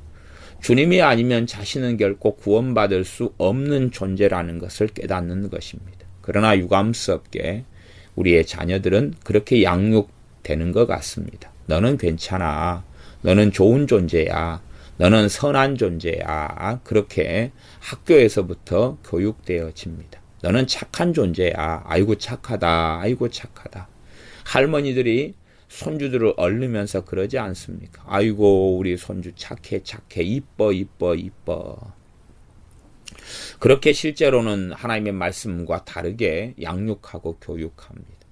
주님이 아니면 자신은 결코 구원받을 수 없는 존재라는 것을 깨닫는 것입니다. 그러나 유감스럽게 우리의 자녀들은 그렇게 양육되는 것 같습니다. 너는 괜찮아. 너는 좋은 존재야. 너는 선한 존재야. 그렇게 학교에서부터 교육되어집니다. 너는 착한 존재야. 아이고 착하다. 아이고 착하다. 할머니들이 손주들을 얼르면서 그러지 않습니까? 아이고 우리 손주 착해 착해 이뻐 이뻐 이뻐. 그렇게 실제로는 하나님의 말씀과 다르게 양육하고 교육합니다.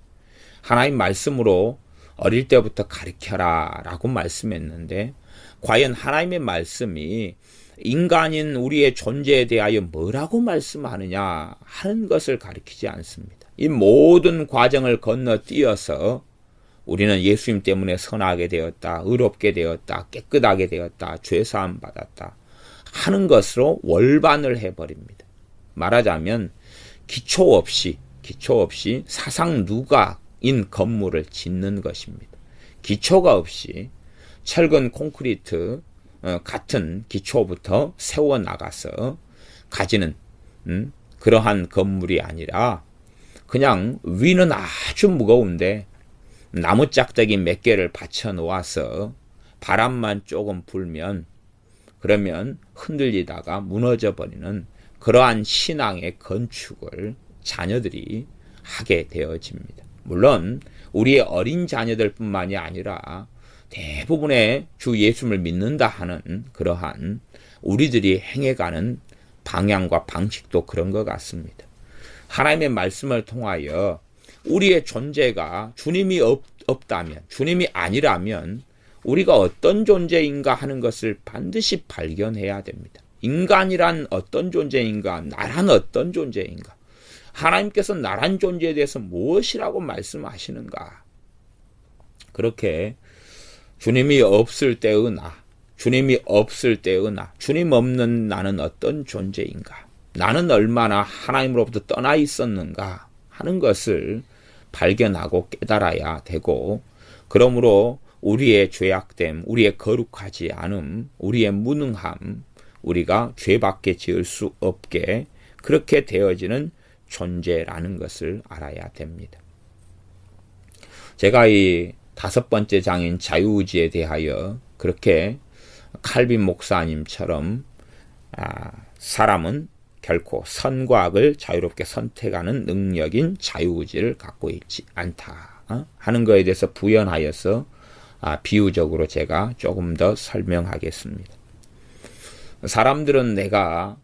하나님 말씀으로 어릴 때부터 가르쳐라 라고 말씀했는데 과연 하나님의 말씀이 인간인 우리의 존재에 대하여 뭐라고 말씀하느냐 하는 것을 가르치지 않습니다. 이 모든 과정을 건너뛰어서 우리는 예수님 때문에 선하게 되었다, 의롭게 되었다, 깨끗하게 되었다, 죄사함 받았다 하는 것으로 월반을 해버립니다. 말하자면 기초 없이 사상 누각인 건물을 짓는 것입니다. 기초가 없이 철근 콘크리트 같은 기초부터 세워나가서 가지는 그러한 건물이 아니라 그냥 위는 아주 무거운데 나무 짝대기 몇 개를 받쳐 놓아서 바람만 조금 불면 그러면 흔들리다가 무너져 버리는 그러한 신앙의 건축을 자녀들이 하게 되어집니다. 물론 우리의 어린 자녀들 뿐만이 아니라 대부분의 주 예수를 믿는다 하는 그러한 우리들이 행해가는 방향과 방식도 그런 것 같습니다. 하나님의 말씀을 통하여 우리의 존재가 주님이 없다면, 주님이 아니라면 우리가 어떤 존재인가 하는 것을 반드시 발견해야 됩니다. 인간이란 어떤 존재인가? 나란 어떤 존재인가? 하나님께서 나란 존재에 대해서 무엇이라고 말씀하시는가? 그렇게 주님이 없을 때의 나, 주님이 없을 때의 나, 주님 없는 나는 어떤 존재인가? 나는 얼마나 하나님으로부터 떠나 있었는가 하는 것을 발견하고 깨달아야 되고, 그러므로 우리의 죄악됨, 우리의 거룩하지 않음, 우리의 무능함, 우리가 죄밖에 지을 수 없게 그렇게 되어지는 존재라는 것을 알아야 됩니다. 제가 이 5번째 장인 자유의지에 대하여 그렇게 칼빈 목사님처럼 사람은 결코 선과 악을 자유롭게 선택하는 능력인 자유의지를 갖고 있지 않다 하는 것에 대해서 부연하여서 비유적으로 제가 조금 더 설명하겠습니다. 사람들은 내가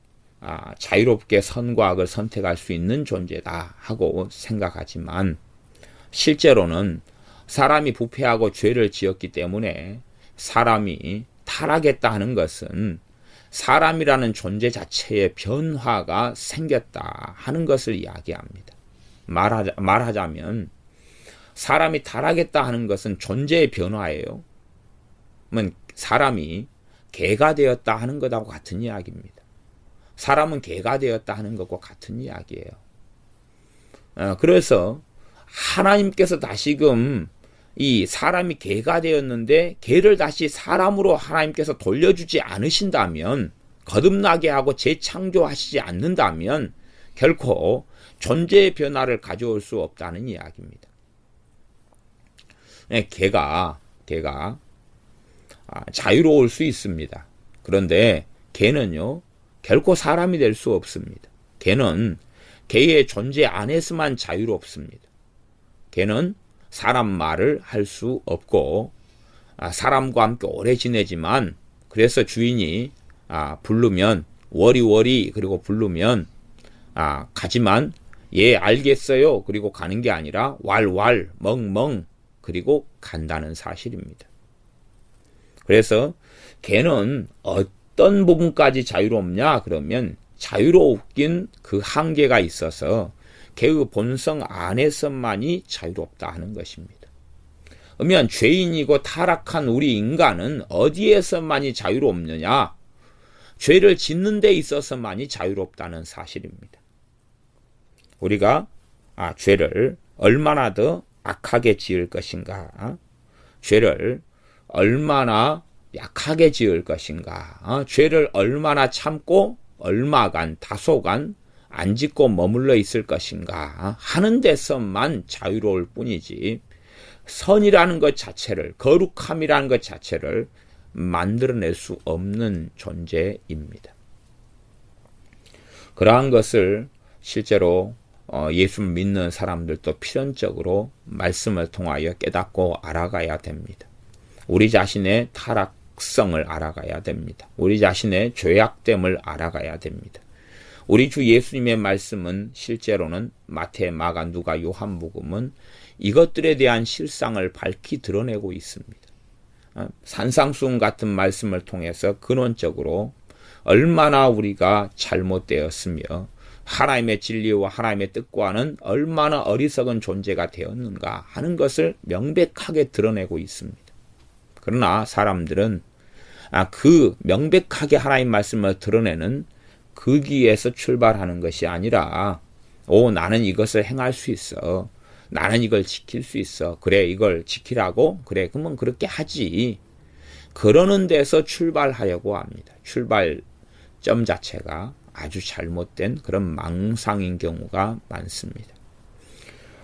자유롭게 선과 악을 선택할 수 있는 존재다 하고 생각하지만, 실제로는 사람이 부패하고 죄를 지었기 때문에 사람이 타락했다 하는 것은 사람이라는 존재 자체의 변화가 생겼다 하는 것을 이야기합니다. 말하자면 사람이 타락했다 하는 것은 존재의 변화예요. 사람이 개가 되었다 하는 것하고 같은 이야기입니다. 사람은 개가 되었다 하는 것과 같은 이야기예요. 그래서 하나님께서 다시금 이 사람이 개가 되었는데 개를 다시 사람으로 하나님께서 돌려주지 않으신다면, 거듭나게 하고 재창조하시지 않는다면 결코 존재의 변화를 가져올 수 없다는 이야기입니다. 개가 자유로울 수 있습니다. 그런데 개는요, 결코 사람이 될 수 없습니다. 개는 개의 존재 안에서만 자유롭습니다. 개는 사람 말을 할 수 없고, 사람과 함께 오래 지내지만, 그래서 주인이 부르면 워리 그리고 부르면 가지만 예 알겠어요 그리고 가는 게 아니라 왈왈 멍멍 그리고 간다는 사실입니다. 그래서 개는 어떤 부분까지 자유롭냐 그러면, 자유롭긴 그 한계가 있어서 개의 본성 안에서만이 자유롭다 하는 것입니다. 그러면 죄인이고 타락한 우리 인간은 어디에서만이 자유롭느냐? 죄를 짓는 데 있어서만이 자유롭다는 사실입니다. 우리가 죄를 얼마나 더 악하게 지을 것인가? 죄를 얼마나 약하게 지을 것인가? 죄를 얼마나 참고 얼마간 다소간 안 짓고 머물러 있을 것인가 하는 데서만 자유로울 뿐이지, 선이라는 것 자체를, 거룩함이라는 것 자체를 만들어낼 수 없는 존재입니다. 그러한 것을 실제로 예수 믿는 사람들도 필연적으로 말씀을 통하여 깨닫고 알아가야 됩니다. 우리 자신의 타락성을 알아가야 됩니다. 우리 자신의 죄악됨을 알아가야 됩니다. 우리 주 예수님의 말씀은 실제로는 마태, 마가, 누가, 요한복음은 이것들에 대한 실상을 밝히 드러내고 있습니다. 산상수훈 같은 말씀을 통해서 근원적으로 얼마나 우리가 잘못되었으며 하나님의 진리와 하나님의 뜻과는 얼마나 어리석은 존재가 되었는가 하는 것을 명백하게 드러내고 있습니다. 그러나 사람들은 그 명백하게 하나님 말씀을 드러내는 거기에서 출발하는 것이 아니라, 나는 이것을 행할 수 있어, 나는 이걸 지킬 수 있어, 그래 이걸 지키라고, 그래 그러면 그렇게 하지, 그러는 데서 출발하려고 합니다. 출발점 자체가 아주 잘못된 그런 망상인 경우가 많습니다.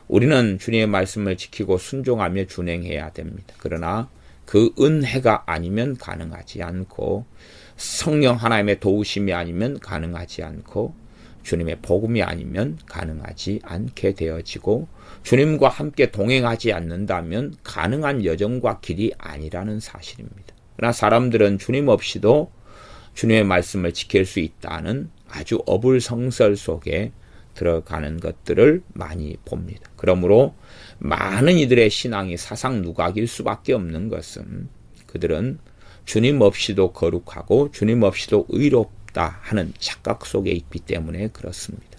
우리는 주님의 말씀을 지키고 순종하며 준행해야 됩니다. 그러나 그 은혜가 아니면 가능하지 않고, 성령 하나님의 도우심이 아니면 가능하지 않고, 주님의 복음이 아니면 가능하지 않게 되어지고, 주님과 함께 동행하지 않는다면 가능한 여정과 길이 아니라는 사실입니다. 그러나 사람들은 주님 없이도 주님의 말씀을 지킬 수 있다는 아주 어불성설 속에 들어가는 것들을 많이 봅니다. 그러므로 많은 이들의 신앙이 사상 누각일 수밖에 없는 것은, 그들은 주님 없이도 거룩하고 주님 없이도 의롭다 있다 하는 착각 속에 있기 때문에 그렇습니다.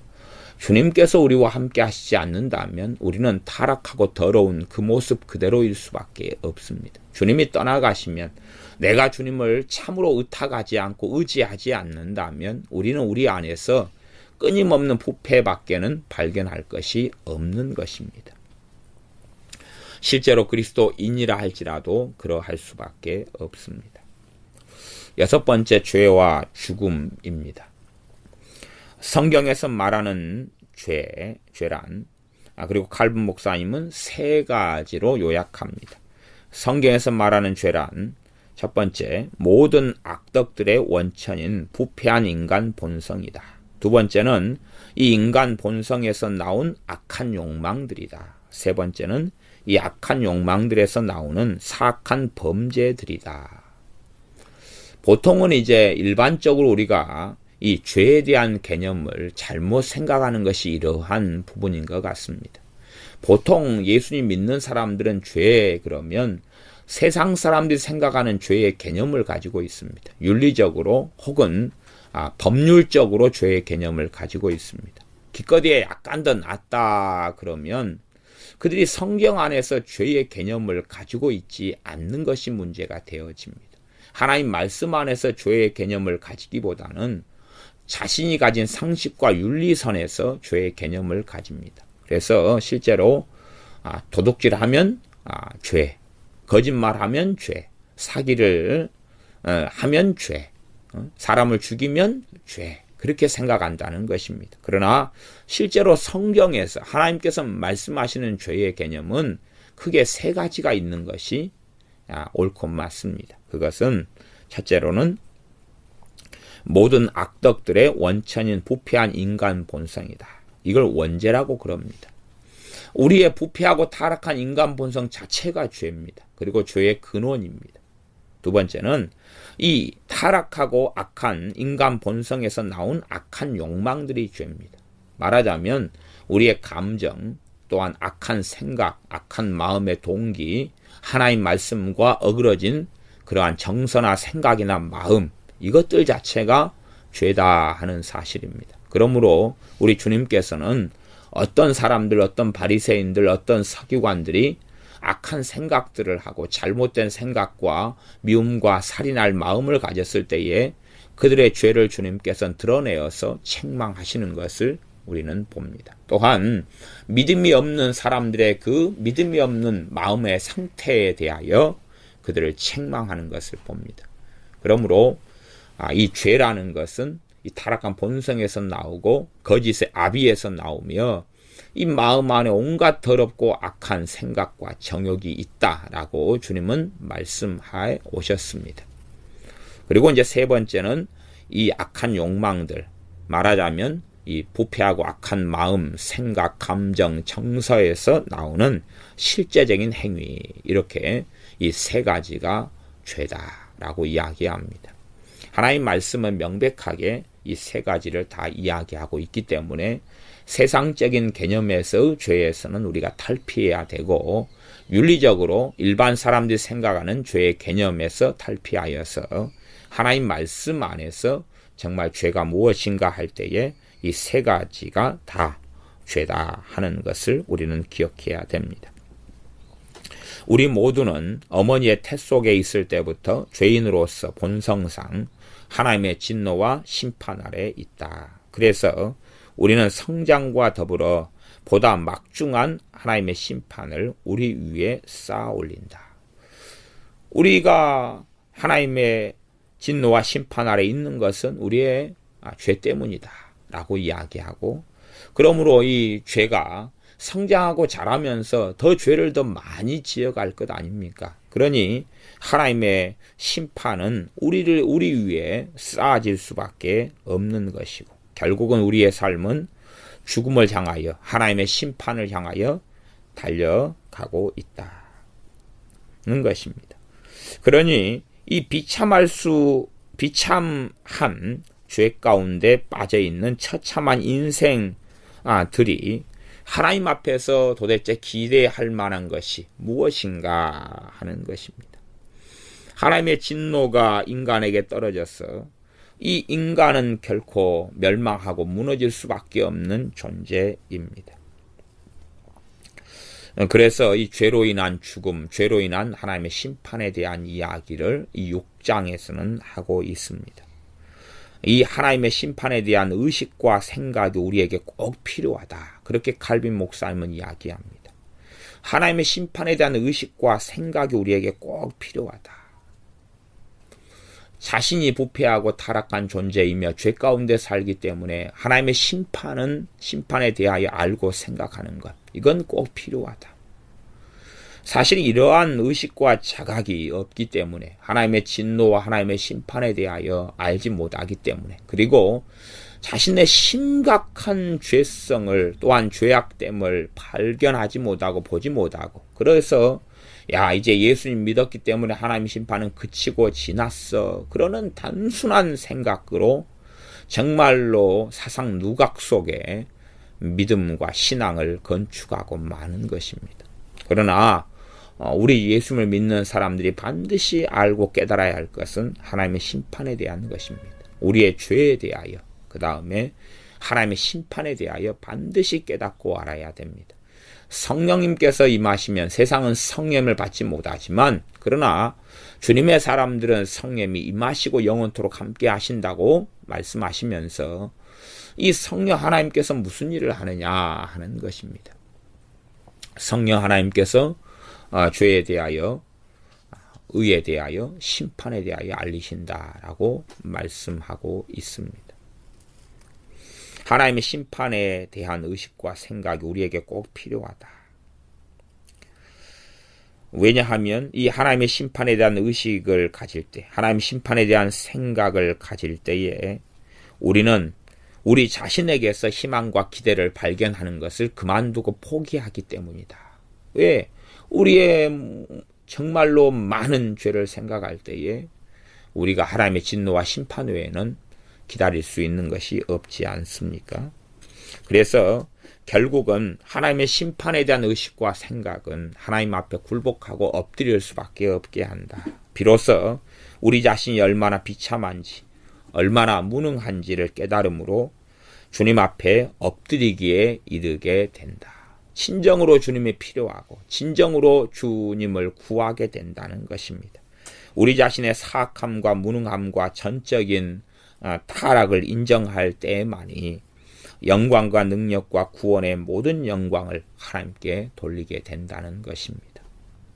주님께서 우리와 함께 하시지 않는다면 우리는 타락하고 더러운 그 모습 그대로일 수밖에 없습니다. 주님이 떠나가시면, 내가 주님을 참으로 의탁하지 않고 의지하지 않는다면 우리는 우리 안에서 끊임없는 부패밖에는 발견할 것이 없는 것입니다. 실제로 그리스도인이라 할지라도 그러할 수밖에 없습니다. 여섯 번째, 죄와 죽음입니다. 성경에서 말하는 죄란, 그리고 칼빈 목사님은 세 가지로 요약합니다. 성경에서 말하는 죄란, 첫 번째, 모든 악덕들의 원천인 부패한 인간 본성이다. 두 번째는 이 인간 본성에서 나온 악한 욕망들이다. 세 번째는 이 악한 욕망들에서 나오는 사악한 범죄들이다. 보통은 이제 일반적으로 우리가 이 죄에 대한 개념을 잘못 생각하는 것이 이러한 부분인 것 같습니다. 보통 예수님 믿는 사람들은 죄 그러면 세상 사람들이 생각하는 죄의 개념을 가지고 있습니다. 윤리적으로 혹은 법률적으로 죄의 개념을 가지고 있습니다. 기껏해야 약간 더 낫다 그러면 그들이 성경 안에서 죄의 개념을 가지고 있지 않는 것이 문제가 되어집니다. 하나님 말씀 안에서 죄의 개념을 가지기보다는 자신이 가진 상식과 윤리선에서 죄의 개념을 가집니다. 그래서 실제로 도둑질하면 죄, 거짓말하면 죄, 사기를 하면 죄, 사람을 죽이면 죄, 그렇게 생각한다는 것입니다. 그러나 실제로 성경에서 하나님께서 말씀하시는 죄의 개념은 크게 세 가지가 있는 것이 옳고 맞습니다. 그것은 첫째로는 모든 악덕들의 원천인 부패한 인간 본성이다. 이걸 원죄라고 그럽니다. 우리의 부패하고 타락한 인간 본성 자체가 죄입니다. 그리고 죄의 근원입니다. 두 번째는 이 타락하고 악한 인간 본성에서 나온 악한 욕망들이 죄입니다. 말하자면 우리의 감정, 또한 악한 생각, 악한 마음의 동기, 하나님 말씀과 어그러진 그러한 정서나 생각이나 마음, 이것들 자체가 죄다 하는 사실입니다. 그러므로 우리 주님께서는 어떤 사람들, 어떤 바리새인들, 어떤 서기관들이 악한 생각들을 하고 잘못된 생각과 미움과 살인할 마음을 가졌을 때에 그들의 죄를 주님께서는 드러내어서 책망하시는 것을 우리는 봅니다. 또한 믿음이 없는 사람들의 그 믿음이 없는 마음의 상태에 대하여 그들을 책망하는 것을 봅니다. 그러므로 이 죄라는 것은 이 타락한 본성에서 나오고 거짓의 아비에서 나오며 이 마음 안에 온갖 더럽고 악한 생각과 정욕이 있다라고 주님은 말씀해 오셨습니다. 그리고 이제 세 번째는 이 악한 욕망들, 말하자면 이 부패하고 악한 마음, 생각, 감정, 정서에서 나오는 실제적인 행위, 이렇게 이 세 가지가 죄다라고 이야기합니다. 하나님 말씀은 명백하게 이 세 가지를 다 이야기하고 있기 때문에 세상적인 개념에서 죄에서는 우리가 탈피해야 되고 윤리적으로 일반 사람들이 생각하는 죄의 개념에서 탈피하여서 하나님 말씀 안에서 정말 죄가 무엇인가 할 때에 이 세 가지가 다 죄다 하는 것을 우리는 기억해야 됩니다. 우리 모두는 어머니의 태 속에 있을 때부터 죄인으로서 본성상 하나님의 진노와 심판 아래 있다. 그래서 우리는 성장과 더불어 보다 막중한 하나님의 심판을 우리 위에 쌓아 올린다. 우리가 하나님의 진노와 심판 아래 있는 것은 우리의 죄 때문이다 라고 이야기하고, 그러므로 이 죄가 성장하고 자라면서 더 죄를 더 많이 지어갈 것 아닙니까? 그러니 하나님의 심판은 우리 위에 쌓아질 수밖에 없는 것이고, 결국은 우리의 삶은 죽음을 향하여 하나님의 심판을 향하여 달려가고 있다는 것입니다. 그러니 이 비참한 죄 가운데 빠져있는 처참한 인생들이 하나님 앞에서 도대체 기대할 만한 것이 무엇인가 하는 것입니다. 하나님의 진노가 인간에게 떨어져서 이 인간은 결코 멸망하고 무너질 수밖에 없는 존재입니다. 그래서 이 죄로 인한 죽음, 죄로 인한 하나님의 심판에 대한 이야기를 이 6장에서는 하고 있습니다. 이 하나님의 심판에 대한 의식과 생각이 우리에게 꼭 필요하다. 그렇게 칼빈 목사님은 이야기합니다. 하나님의 심판에 대한 의식과 생각이 우리에게 꼭 필요하다. 자신이 부패하고 타락한 존재이며 죄 가운데 살기 때문에 하나님의 심판에 대하여 알고 생각하는 것, 이건 꼭 필요하다. 사실 이러한 의식과 자각이 없기 때문에 하나님의 진노와 하나님의 심판에 대하여 알지 못하기 때문에, 그리고 자신의 심각한 죄성을, 또한 죄악됨을 발견하지 못하고 보지 못하고, 그래서 이제 예수님 믿었기 때문에 하나님 심판은 그치고 지났어, 그러는 단순한 생각으로 정말로 사상 누각 속에 믿음과 신앙을 건축하고 마는 것입니다. 그러나 우리 예수님을 믿는 사람들이 반드시 알고 깨달아야 할 것은 하나님의 심판에 대한 것입니다. 우리의 죄에 대하여, 그 다음에 하나님의 심판에 대하여 반드시 깨닫고 알아야 됩니다. 성령님께서 임하시면 세상은 성령을 받지 못하지만, 그러나 주님의 사람들은 성령이 임하시고 영원토록 함께 하신다고 말씀하시면서 이 성령 하나님께서 무슨 일을 하느냐 하는 것입니다. 성령 하나님께서 죄에 대하여, 의에 대하여, 심판에 대하여 알리신다라고 말씀하고 있습니다. 하나님의 심판에 대한 의식과 생각이 우리에게 꼭 필요하다. 왜냐하면 이 하나님의 심판에 대한 의식을 가질 때, 하나님의 심판에 대한 생각을 가질 때에 우리는 우리 자신에게서 희망과 기대를 발견하는 것을 그만두고 포기하기 때문이다. 왜? 우리의 정말로 많은 죄를 생각할 때에 우리가 하나님의 진노와 심판 외에는 기다릴 수 있는 것이 없지 않습니까? 그래서 결국은 하나님의 심판에 대한 의식과 생각은 하나님 앞에 굴복하고 엎드릴 수밖에 없게 한다. 비로소 우리 자신이 얼마나 비참한지, 얼마나 무능한지를 깨달음으로 주님 앞에 엎드리기에 이르게 된다. 진정으로 주님이 필요하고 진정으로 주님을 구하게 된다는 것입니다. 우리 자신의 사악함과 무능함과 전적인 타락을 인정할 때만이 영광과 능력과 구원의 모든 영광을 하나님께 돌리게 된다는 것입니다.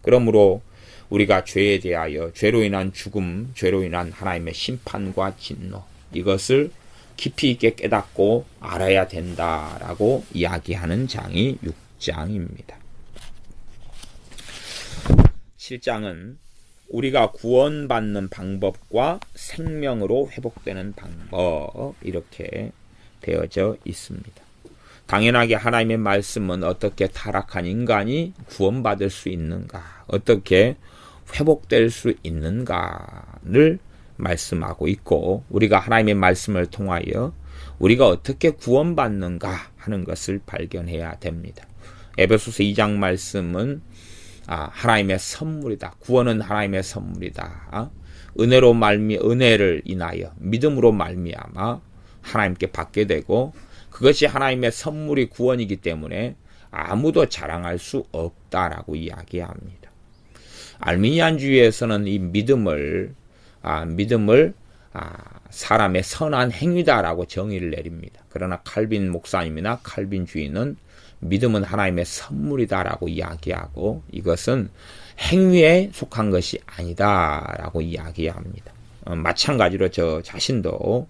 그러므로 우리가 죄에 대하여, 죄로 인한 죽음, 죄로 인한 하나님의 심판과 진노, 이것을 깊이 있게 깨닫고 알아야 된다라고 이야기하는 장이 6장입니다. 7장은 우리가 구원받는 방법과 생명으로 회복되는 방법, 이렇게 되어져 있습니다. 당연하게 하나님의 말씀은 어떻게 타락한 인간이 구원받을 수 있는가, 어떻게 회복될 수 있는가를 말씀하고 있고, 우리가 하나님의 말씀을 통하여 우리가 어떻게 구원받는가 하는 것을 발견해야 됩니다. 에베소서 2장 말씀은 하나님의 선물이다. 구원은 하나님의 선물이다. 은혜를 인하여 믿음으로 말미암아 하나님께 받게 되고, 그것이 하나님의 선물이 구원이기 때문에 아무도 자랑할 수 없다라고 이야기합니다. 알미니안주의에서는 이 믿음을 사람의 선한 행위다라고 정의를 내립니다. 그러나 칼빈 목사님이나 칼빈주의는 믿음은 하나님의 선물이다라고 이야기하고, 이것은 행위에 속한 것이 아니다라고 이야기합니다. 마찬가지로 저 자신도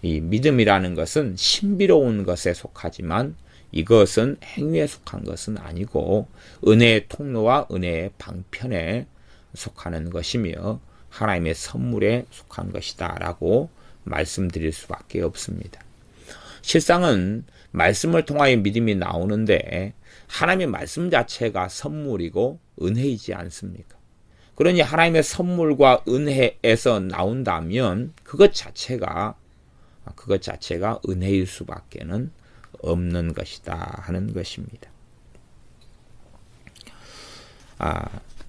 이 믿음이라는 것은 신비로운 것에 속하지만 이것은 행위에 속한 것은 아니고 은혜의 통로와 은혜의 방편에 속하는 것이며 하나님의 선물에 속한 것이다 라고 말씀드릴 수밖에 없습니다. 실상은 말씀을 통하여 믿음이 나오는데 하나님의 말씀 자체가 선물이고 은혜이지 않습니까? 그러니 하나님의 선물과 은혜에서 나온다면 그것 자체가 은혜일 수밖에는 없는 것이다 하는 것입니다.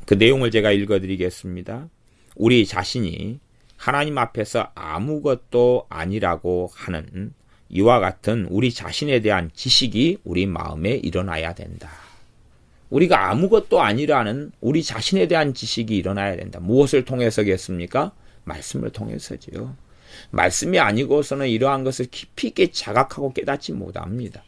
그 내용을 제가 읽어드리겠습니다. 우리 자신이 하나님 앞에서 아무것도 아니라고 하는 이와 같은 우리 자신에 대한 지식이 우리 마음에 일어나야 된다. 우리가 아무것도 아니라는 우리 자신에 대한 지식이 일어나야 된다. 무엇을 통해서겠습니까? 말씀을 통해서지요. 말씀이 아니고서는 이러한 것을 깊이 있게 자각하고 깨닫지 못합니다.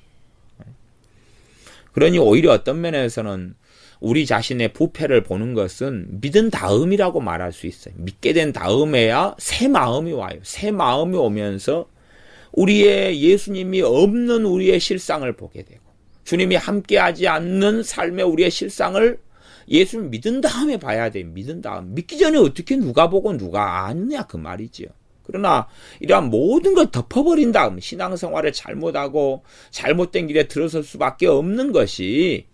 그러니 오히려 어떤 면에서는 우리 자신의 부패를 보는 것은 믿은 다음이라고 말할 수 있어요. 믿게 된 다음에야 새 마음이 와요. 새 마음이 오면서 우리의 예수님이 없는 우리의 실상을 보게 되고 주님이 함께하지 않는 삶의 우리의 실상을 예수를 믿은 다음에 봐야 돼요. 믿은 다음. 믿기 전에 어떻게 누가 보고 누가 아느냐 그 말이지요. 그러나 이러한 모든 걸 덮어버린 다음 신앙생활을 잘못하고 잘못된 길에 들어설 수밖에 없는 것이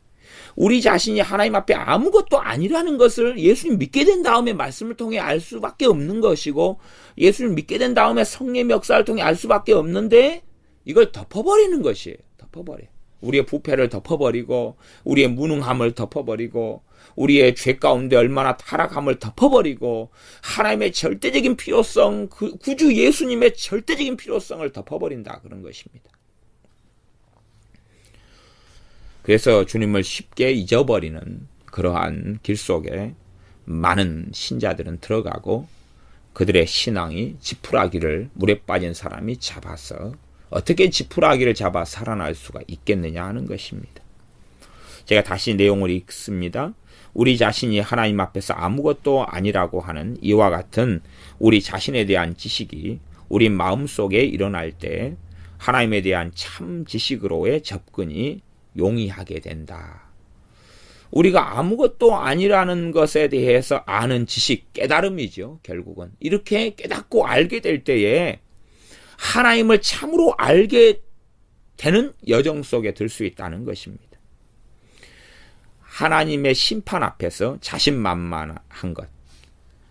우리 자신이 하나님 앞에 아무것도 아니라는 것을 예수님 믿게 된 다음에 말씀을 통해 알 수밖에 없는 것이고 예수님 믿게 된 다음에 성령의 역사를 통해 알 수밖에 없는데 이걸 덮어버리는 것이에요. 덮어버려. 우리의 부패를 덮어버리고 우리의 무능함을 덮어버리고 우리의 죄 가운데 얼마나 타락함을 덮어버리고 하나님의 절대적인 필요성, 구주 예수님의 절대적인 필요성을 덮어버린다 그런 것입니다. 그래서 주님을 쉽게 잊어버리는 그러한 길 속에 많은 신자들은 들어가고 그들의 신앙이 지푸라기를 물에 빠진 사람이 잡아서 어떻게 지푸라기를 잡아 살아날 수가 있겠느냐 하는 것입니다. 제가 다시 내용을 읽습니다. 우리 자신이 하나님 앞에서 아무것도 아니라고 하는 이와 같은 우리 자신에 대한 지식이 우리 마음속에 일어날 때 하나님에 대한 참 지식으로의 접근이 용이하게 된다. 우리가 아무것도 아니라는 것에 대해서 아는 지식, 깨달음이죠. 결국은 이렇게 깨닫고 알게 될 때에 하나님을 참으로 알게 되는 여정 속에 들 수 있다는 것입니다. 하나님의 심판 앞에서 자신만만한 것,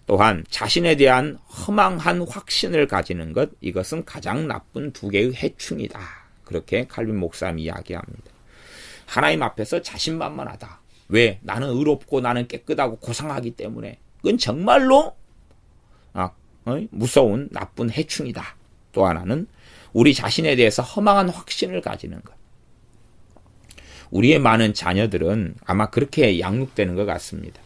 또한 자신에 대한 허망한 확신을 가지는 것, 이것은 가장 나쁜 두 개의 해충이다. 그렇게 칼빈 목사님이 이야기합니다. 하나님 앞에서 자신만만하다. 왜? 나는 의롭고 나는 깨끗하고 고상하기 때문에. 그건 정말로 무서운 나쁜 해충이다. 또 하나는 우리 자신에 대해서 허망한 확신을 가지는 것. 우리의 많은 자녀들은 아마 그렇게 양육되는 것 같습니다.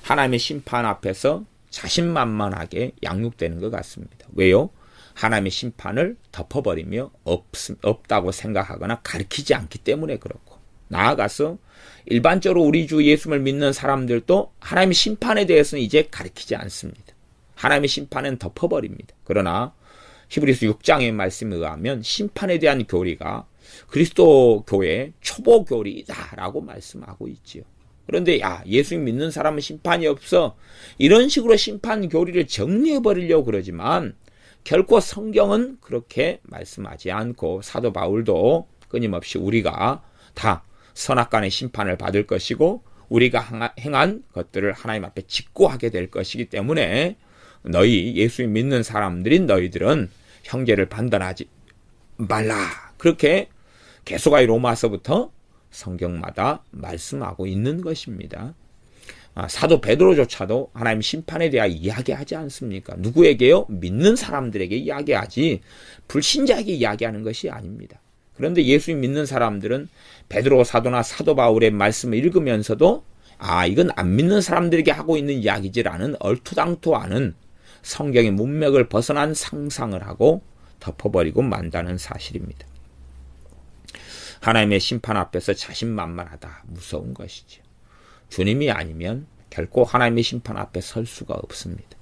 하나님의 심판 앞에서 자신만만하게 양육되는 것 같습니다. 왜요? 하나님의 심판을 덮어버리며 없다고 생각하거나 가르치지 않기 때문에 그렇고, 나아가서 일반적으로 우리 주 예수를 믿는 사람들도 하나님의 심판에 대해서는 이제 가르치지 않습니다. 하나님의 심판은 덮어버립니다. 그러나 히브리서 6장의 말씀에 의하면 심판에 대한 교리가 그리스도 교회의 초보 교리다라고 말씀하고 있지요. 그런데 예수님 믿는 사람은 심판이 없어, 이런 식으로 심판 교리를 정리해버리려고 그러지만 결코 성경은 그렇게 말씀하지 않고, 사도 바울도 끊임없이 우리가 다 선악간의 심판을 받을 것이고 우리가 행한 것들을 하나님 앞에 직고하게 될 것이기 때문에 너희 예수님 믿는 사람들인 너희들은 형제를 판단하지 말라, 그렇게 계속하여 로마서부터 성경마다 말씀하고 있는 것입니다. 사도 베드로조차도 하나님 심판에 대하여 이야기하지 않습니까? 누구에게요? 믿는 사람들에게 이야기하지 불신자에게 이야기하는 것이 아닙니다. 그런데 예수님 믿는 사람들은 베드로 사도나 사도 바울의 말씀을 읽으면서도 이건 안 믿는 사람들에게 하고 있는 이야기지라는 얼토당토하는 성경의 문맥을 벗어난 상상을 하고 덮어버리고 만다는 사실입니다. 하나님의 심판 앞에서 자신만만하다, 무서운 것이죠. 주님이 아니면 결코 하나님의 심판 앞에 설 수가 없습니다.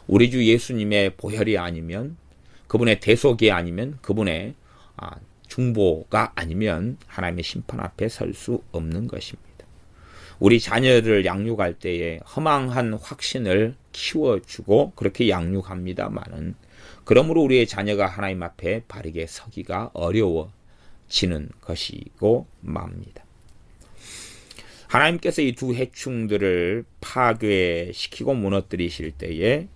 우리 주 예수님의 보혈이 아니면, 그분의 대속이 아니면, 그분의 중보가 아니면 하나님의 심판 앞에 설 수 없는 것입니다. 우리 자녀를 양육할 때에 허망한 확신을 키워주고 그렇게 양육합니다마는, 그러므로 우리의 자녀가 하나님 앞에 바르게 서기가 어려워지는 것이고 맙니다. 하나님께서 이 두 해충들을 파괴시키고 무너뜨리실 때에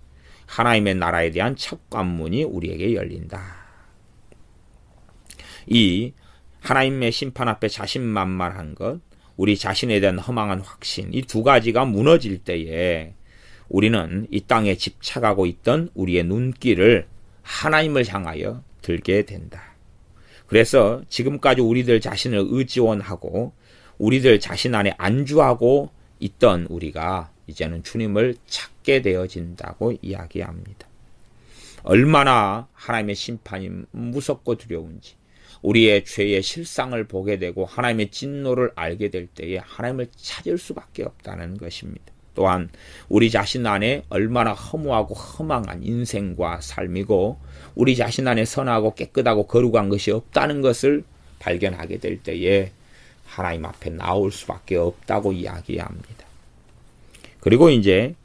하나님의 나라에 대한 첫 관문이 우리에게 열린다. 이 하나님의 심판 앞에 자신만만한 것, 우리 자신에 대한 허망한 확신, 이 두 가지가 무너질 때에 우리는 이 땅에 집착하고 있던 우리의 눈길을 하나님을 향하여 들게 된다. 그래서 지금까지 우리들 자신을 의지원하고 우리들 자신 안에 안주하고 있던 우리가 이제는 주님을 찾게 되어진다고 이야기합니다. 얼마나 하나님의 심판이 무섭고 두려운지, 우리의 죄의 실상을 보게 되고 하나님의 진노를 알게 될 때에 하나님을 찾을 수밖에 없다는 것입니다. 또한 우리 자신 안에 얼마나 허무하고 허망한 인생과 삶이고 우리 자신 안에 선하고 깨끗하고 거룩한 것이 없다는 것을 발견하게 될 때에 하나님 앞에 나올 수밖에 없다고 이야기합니다. 그리고 이제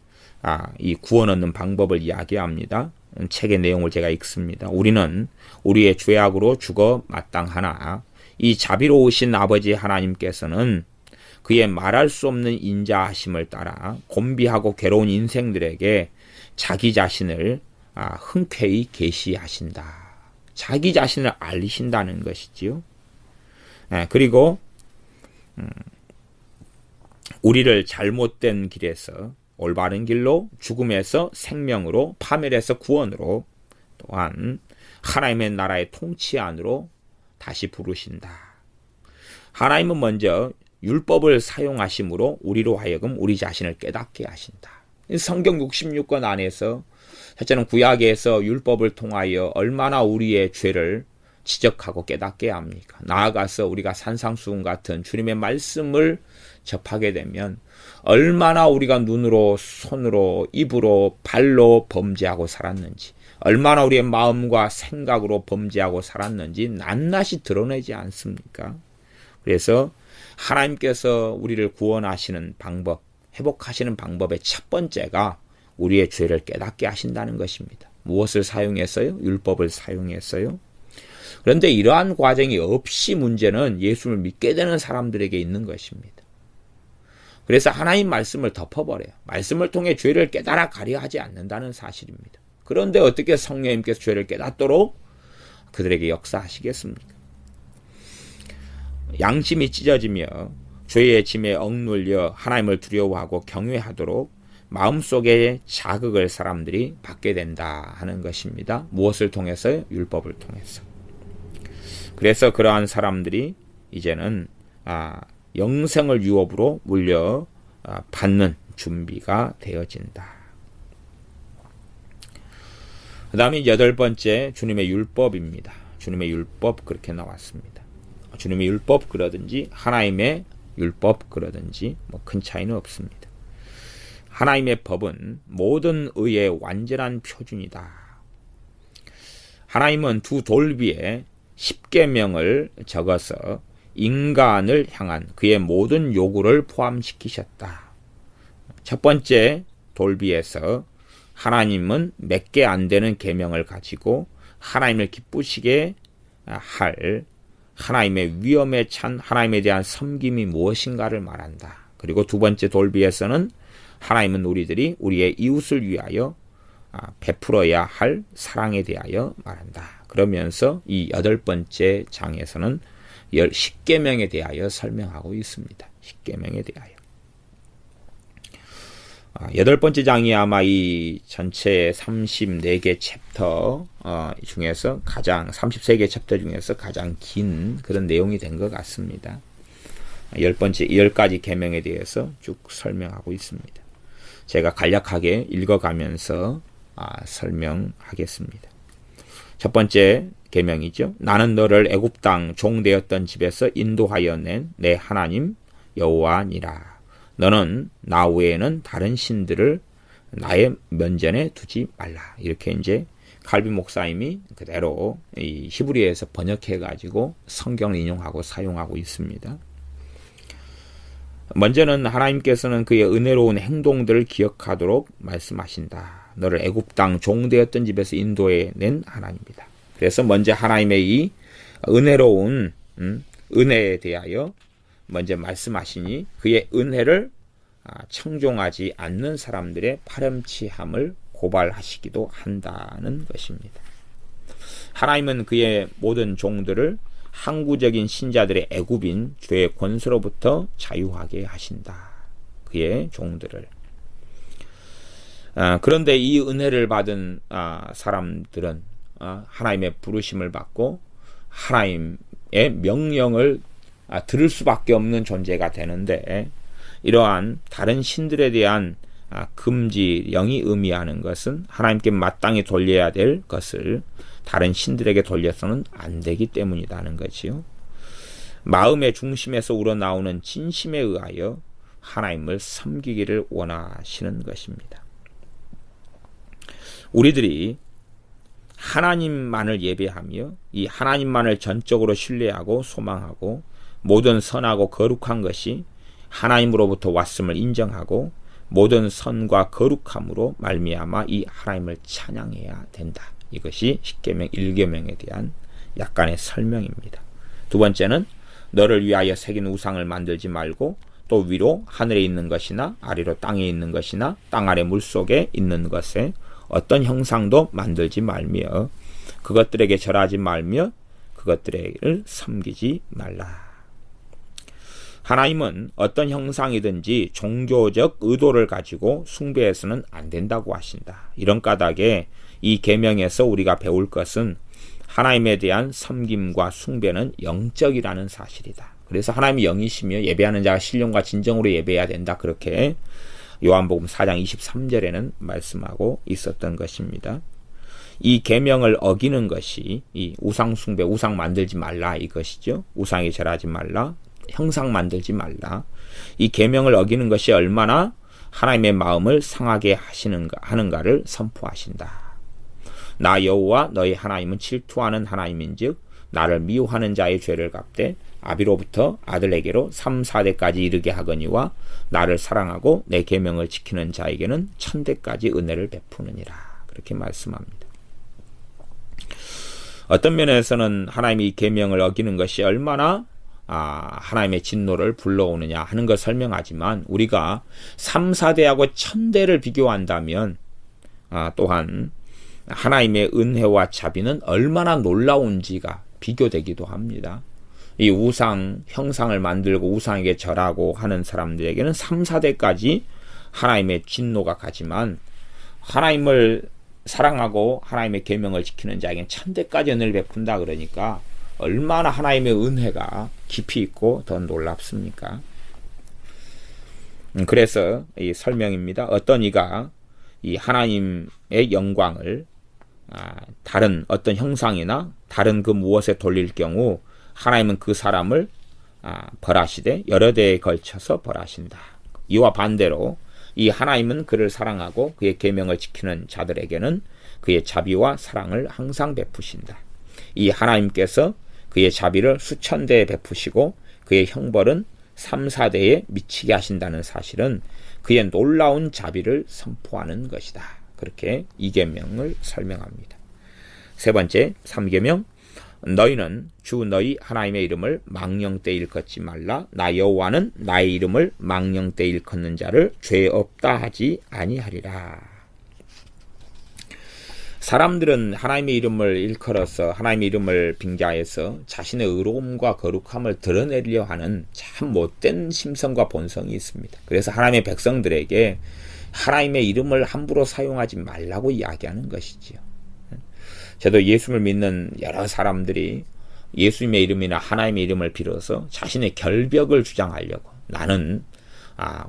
이 구원 얻는 방법을 이야기합니다. 책의 내용을 제가 읽습니다. 우리는 우리의 죄악으로 죽어 마땅하나 이 자비로우신 아버지 하나님께서는 그의 말할 수 없는 인자하심을 따라 곤비하고 괴로운 인생들에게 자기 자신을 흔쾌히 계시하신다. 자기 자신을 알리신다는 것이지요. 그리고 우리를 잘못된 길에서 올바른 길로, 죽음에서 생명으로, 파멸에서 구원으로, 또한 하나님의 나라의 통치 안으로 다시 부르신다. 하나님은 먼저 율법을 사용하심으로 우리로 하여금 우리 자신을 깨닫게 하신다. 성경 66권 안에서 첫째는 구약에서 율법을 통하여 얼마나 우리의 죄를 지적하고 깨닫게 합니까? 나아가서 우리가 산상수훈 같은 주님의 말씀을 접하게 되면 얼마나 우리가 눈으로, 손으로, 입으로, 발로 범죄하고 살았는지, 얼마나 우리의 마음과 생각으로 범죄하고 살았는지 낱낱이 드러내지 않습니까? 그래서 하나님께서 우리를 구원하시는 방법, 회복하시는 방법의 첫 번째가 우리의 죄를 깨닫게 하신다는 것입니다. 무엇을 사용해서요? 율법을 사용해서요. 그런데 이러한 과정이 없이 문제는 예수를 믿게 되는 사람들에게 있는 것입니다. 그래서 하나님 말씀을 덮어버려요. 말씀을 통해 죄를 깨달아 가려 하지 않는다는 사실입니다. 그런데 어떻게 성령님께서 죄를 깨닫도록 그들에게 역사하시겠습니까? 양심이 찢어지며 죄의 짐에 억눌려 하나님을 두려워하고 경외하도록 마음속에 자극을 사람들이 받게 된다 하는 것입니다. 무엇을 통해서요? 율법을 통해서. 그래서 그러한 사람들이 이제는 영생을 유업으로 물려 받는 준비가 되어진다. 그 다음에 8번째 주님의 율법입니다. 주님의 율법 그렇게 나왔습니다. 주님의 율법 그러든지 하나님의 율법 그러든지 큰 차이는 없습니다. 하나님의 법은 모든 의의 완전한 표준이다. 하나님은 두 돌비에 10계명을 적어서 인간을 향한 그의 모든 요구를 포함시키셨다. 첫 번째 돌비에서 하나님은 몇 개 안 되는 계명을 가지고 하나님을 기쁘시게 할 하나님의 위엄에 찬 하나님에 대한 섬김이 무엇인가를 말한다. 그리고 두 번째 돌비에서는 하나님은 우리들이 우리의 이웃을 위하여 베풀어야 할 사랑에 대하여 말한다. 그러면서 이 8번째 장에서는 10계명에 대하여 설명하고 있습니다. 10계명에 대하여. 8번째 장이 아마 이 전체 34개 챕터 중에서 가장 33개 챕터 중에서 가장 긴 그런 내용이 된 것 같습니다. 10가지 계명에 대해서 쭉 설명하고 있습니다. 제가 간략하게 읽어가면서 설명하겠습니다. 첫 번째 계명이죠. 나는 너를 애굽 땅 종되었던 집에서 인도하여 낸 내 하나님 여호와니라. 너는 나 외에는 다른 신들을 나의 면전에 두지 말라. 이렇게 이제 칼빈 목사님이 그대로 이 히브리어에서 번역해 가지고 성경을 인용하고 사용하고 있습니다. 먼저는 하나님께서는 그의 은혜로운 행동들을 기억하도록 말씀하신다. 너를 애굽 땅 종되었던 집에서 인도해 낸 하나님이다. 그래서 먼저 하나님의 이 은혜로운 은혜에 대하여 먼저 말씀하시니 그의 은혜를 청종하지 않는 사람들의 파렴치함을 고발하시기도 한다는 것입니다. 하나님은 그의 모든 종들을 항구적인 신자들의 애굽인 죄의 권세로부터 자유하게 하신다. 그의 종들을. 그런데 이 은혜를 받은 사람들은 하나님의 부르심을 받고 하나님의 명령을 들을 수밖에 없는 존재가 되는데, 이러한 다른 신들에 대한 금지령이 의미하는 것은 하나님께 마땅히 돌려야 될 것을 다른 신들에게 돌려서는 안 되기 때문이라는 거지요. 마음의 중심에서 우러나오는 진심에 의하여 하나님을 섬기기를 원하시는 것입니다. 우리들이 하나님만을 예배하며 이 하나님만을 전적으로 신뢰하고 소망하고 모든 선하고 거룩한 것이 하나님으로부터 왔음을 인정하고 모든 선과 거룩함으로 말미암아 이 하나님을 찬양해야 된다. 이것이 십계명 1계명에 대한 약간의 설명입니다. 두 번째는 너를 위하여 새긴 우상을 만들지 말고 또 위로 하늘에 있는 것이나 아래로 땅에 있는 것이나 땅 아래 물속에 있는 것에 어떤 형상도 만들지 말며 그것들에게 절하지 말며 그것들을 섬기지 말라. 하나님은 어떤 형상이든지 종교적 의도를 가지고 숭배해서는 안 된다고 하신다. 이런 까닭에 이 계명에서 우리가 배울 것은 하나님에 대한 섬김과 숭배는 영적이라는 사실이다. 그래서 하나님이 영이시며 예배하는 자가 신령과 진정으로 예배해야 된다. 그렇게 요한복음 4장 23절에는 말씀하고 있었던 것입니다. 이 계명을 어기는 것이 이 우상 숭배, 우상 만들지 말라 이것이죠. 우상에 절하지 말라, 형상 만들지 말라. 이 계명을 어기는 것이 얼마나 하나님의 마음을 상하게 하는가를 선포하신다. 나 여호와 너희 하나님은 질투하는 하나님인즉 나를 미워하는 자의 죄를 갚되 아비로부터 아들에게로 3, 4대까지 이르게 하거니와 나를 사랑하고 내 계명을 지키는 자에게는 1000대까지 은혜를 베푸느니라. 그렇게 말씀합니다. 어떤 면에서는 하나님이 계명을 어기는 것이 얼마나 하나님의 진노를 불러오느냐 하는 걸 설명하지만 우리가 3, 4대하고 1000대를 비교한다면 또한 하나님의 은혜와 자비는 얼마나 놀라운지가 비교되기도 합니다. 이 우상, 형상을 만들고 우상에게 절하고 하는 사람들에게는 3, 4대까지 하나님의 진노가 가지만 하나님을 사랑하고 하나님의 계명을 지키는 자에게는 1000대까지 은혜를 베푼다. 그러니까 얼마나 하나님의 은혜가 깊이 있고 더 놀랍습니까? 그래서 이 설명입니다. 어떤 이가 이 하나님의 영광을 다른 어떤 형상이나 다른 그 무엇에 돌릴 경우 하나님은 그 사람을 벌하시되 여러 대에 걸쳐서 벌하신다. 이와 반대로 이 하나님은 그를 사랑하고 그의 계명을 지키는 자들에게는 그의 자비와 사랑을 항상 베푸신다. 이 하나님께서 그의 자비를 수천 대에 베푸시고 그의 형벌은 3, 4대에 미치게 하신다는 사실은 그의 놀라운 자비를 선포하는 것이다. 그렇게 2계명을 설명합니다. 세 번째 3계명, 너희는 주 너희 하나님의 이름을 망령때 일컫지 말라. 나 여호와는 나의 이름을 망령때 일컫는 자를 죄 없다 하지 아니하리라. 사람들은 하나님의 이름을 일컬어서 하나님의 이름을 빙자해서 자신의 의로움과 거룩함을 드러내려 하는 참 못된 심성과 본성이 있습니다. 그래서 하나님의 백성들에게 하나님의 이름을 함부로 사용하지 말라고 이야기하는 것이지요. 저도 예수를 믿는 여러 사람들이 예수님의 이름이나 하나님의 이름을 빌어서 자신의 결벽을 주장하려고 나는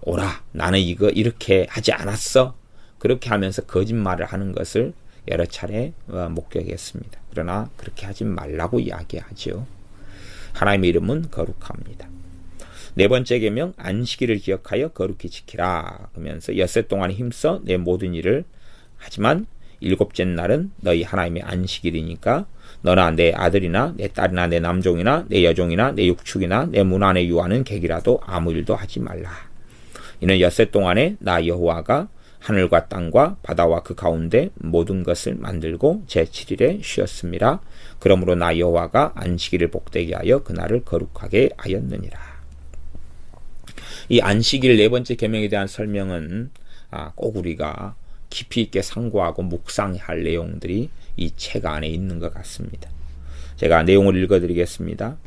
오라, 나는 이거 이렇게 하지 않았어, 그렇게 하면서 거짓말을 하는 것을 여러 차례 목격했습니다. 그러나 그렇게 하지 말라고 이야기하죠. 하나님의 이름은 거룩합니다. 네 번째 계명, 안식일을 기억하여 거룩히 지키라 하면서 엿새 동안 힘써 내 모든 일을 하지만 일곱째 날은 너희 하나님의 안식일이니까 너나 내 아들이나 내 딸이나 내 남종이나 내 여종이나 내 육축이나 내 문 안에 유하는 객이라도 아무 일도 하지 말라. 이는 엿새 동안에 나 여호와가 하늘과 땅과 바다와 그 가운데 모든 것을 만들고 제7일에 쉬었습니다. 그러므로 나 여호와가 안식일을 복되게 하여 그날을 거룩하게 하였느니라. 이 안식일 네 번째 계명에 대한 설명은 꼭 우리가 깊이 있게 상고하고 묵상할 내용들이 이 책 안에 있는 것 같습니다. 제가 내용을 읽어드리겠습니다.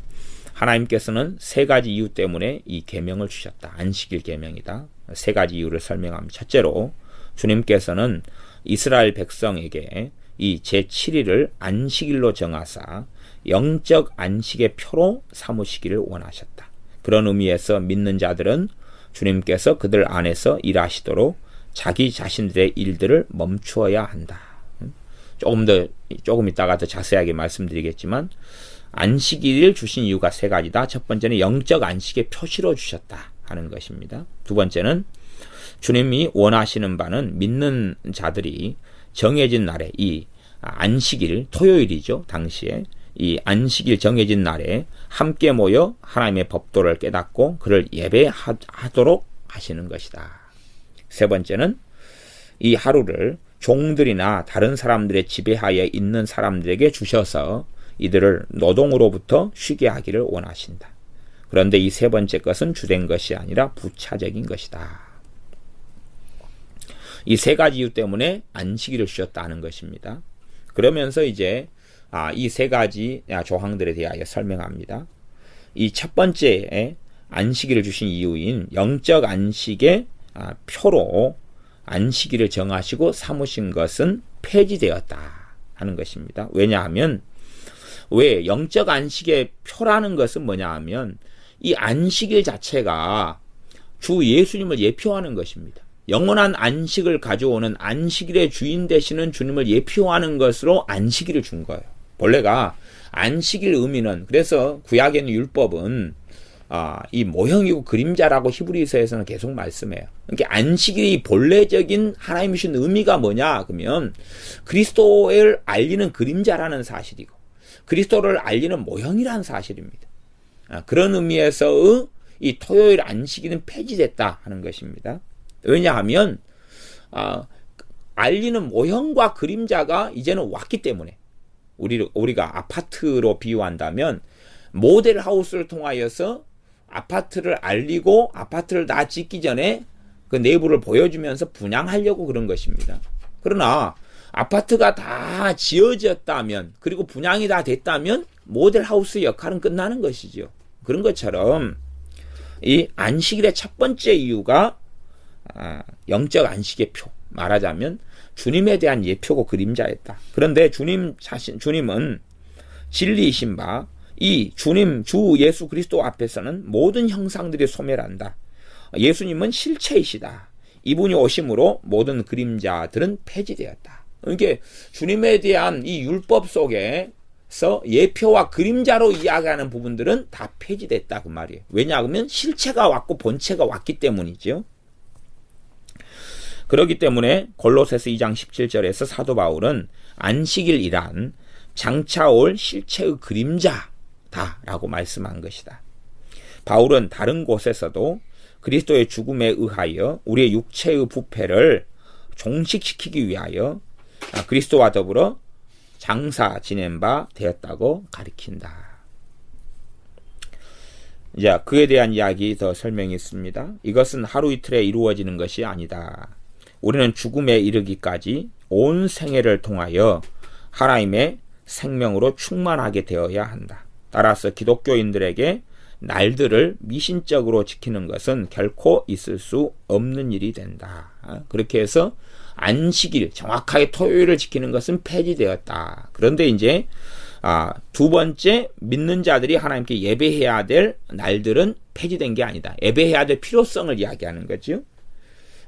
하나님께서는 세 가지 이유 때문에 이 계명을 주셨다. 안식일 계명이다. 세 가지 이유를 설명합니다. 첫째로 주님께서는 이스라엘 백성에게 이 제7일을 안식일로 정하사 영적 안식의 표로 삼으시기를 원하셨다. 그런 의미에서 믿는 자들은 주님께서 그들 안에서 일하시도록 자기 자신들의 일들을 멈추어야 한다. 조금 이따가 더 자세하게 말씀드리겠지만, 안식일을 주신 이유가 세 가지다. 첫 번째는 영적 안식의 표시로 주셨다 하는 것입니다. 두 번째는 주님이 원하시는 바는 믿는 자들이 정해진 날에, 이 안식일, 토요일이죠, 당시에 이 안식일 정해진 날에 함께 모여 하나님의 법도를 깨닫고 그를 예배하도록 하시는 것이다. 세 번째는 이 하루를 종들이나 다른 사람들의 지배하에 있는 사람들에게 주셔서 이들을 노동으로부터 쉬게 하기를 원하신다. 그런데 이 세 번째 것은 주된 것이 아니라 부차적인 것이다. 이 세 가지 이유 때문에 안식일을 주셨다는 것입니다. 그러면서 이제 이 세 가지 조항들에 대하여 설명합니다. 이 첫 번째 안식일을 주신 이유인 영적 안식의 표로 안식일을 정하시고 삼으신 것은 폐지되었다 하는 것입니다. 왜냐하면, 왜 영적 안식의 표라는 것은 뭐냐 하면 이 안식일 자체가 주 예수님을 예표하는 것입니다. 영원한 안식을 가져오는 안식일의 주인 되시는 주님을 예표하는 것으로 안식일을 준 거예요. 본래가 안식일 의미는, 그래서 구약에 있는 율법은 이 모형이고 그림자라고 히브리서에서는 계속 말씀해요. 그러니까 안식일이 본래적인 하나님이 주신 의미가 뭐냐 그러면 그리스도를 알리는 그림자라는 사실이고 그리스도를 알리는 모형이라는 사실입니다. 그런 의미에서 이 토요일 안식일은 폐지됐다 하는 것입니다. 왜냐하면 알리는 모형과 그림자가 이제는 왔기 때문에, 우리가 아파트로 비유한다면 모델 하우스를 통하여서 아파트를 알리고 아파트를 다 짓기 전에 그 내부를 보여주면서 분양하려고 그런 것입니다. 그러나 아파트가 다 지어졌다면, 그리고 분양이 다 됐다면 모델 하우스 역할은 끝나는 것이죠. 그런 것처럼 이 안식일의 첫 번째 이유가 영적 안식의 표, 말하자면 주님에 대한 예표고 그림자였다. 그런데 주님은 진리이신 바 이 주님 주 예수 그리스도 앞에서는 모든 형상들이 소멸한다. 예수님은 실체이시다. 이분이 오심으로 모든 그림자들은 폐지되었다. 그러니까 주님에 대한 이 율법 속에서 예표와 그림자로 이야기하는 부분들은 다 폐지됐다 그 말이에요. 왜냐하면 실체가 왔고 본체가 왔기 때문이죠. 그렇기 때문에 골로새서 2장 17절에서 사도 바울은 안식일이란 장차 올 실체의 그림자다라고 말씀한 것이다. 바울은 다른 곳에서도 그리스도의 죽음에 의하여 우리의 육체의 부패를 종식시키기 위하여 그리스도와 더불어 장사 지낸 바 되었다고 가리킨다. 이제 그에 대한 이야기 더 설명이 있습니다. 이것은 하루 이틀에 이루어지는 것이 아니다. 우리는 죽음에 이르기까지 온 생애를 통하여 하나님의 생명으로 충만하게 되어야 한다. 따라서 기독교인들에게 날들을 미신적으로 지키는 것은 결코 있을 수 없는 일이 된다. 그렇게 해서 안식일, 정확하게 토요일을 지키는 것은 폐지되었다. 그런데 이제 두 번째, 믿는 자들이 하나님께 예배해야 될 날들은 폐지된 게 아니다. 예배해야 될 필요성을 이야기하는 거죠.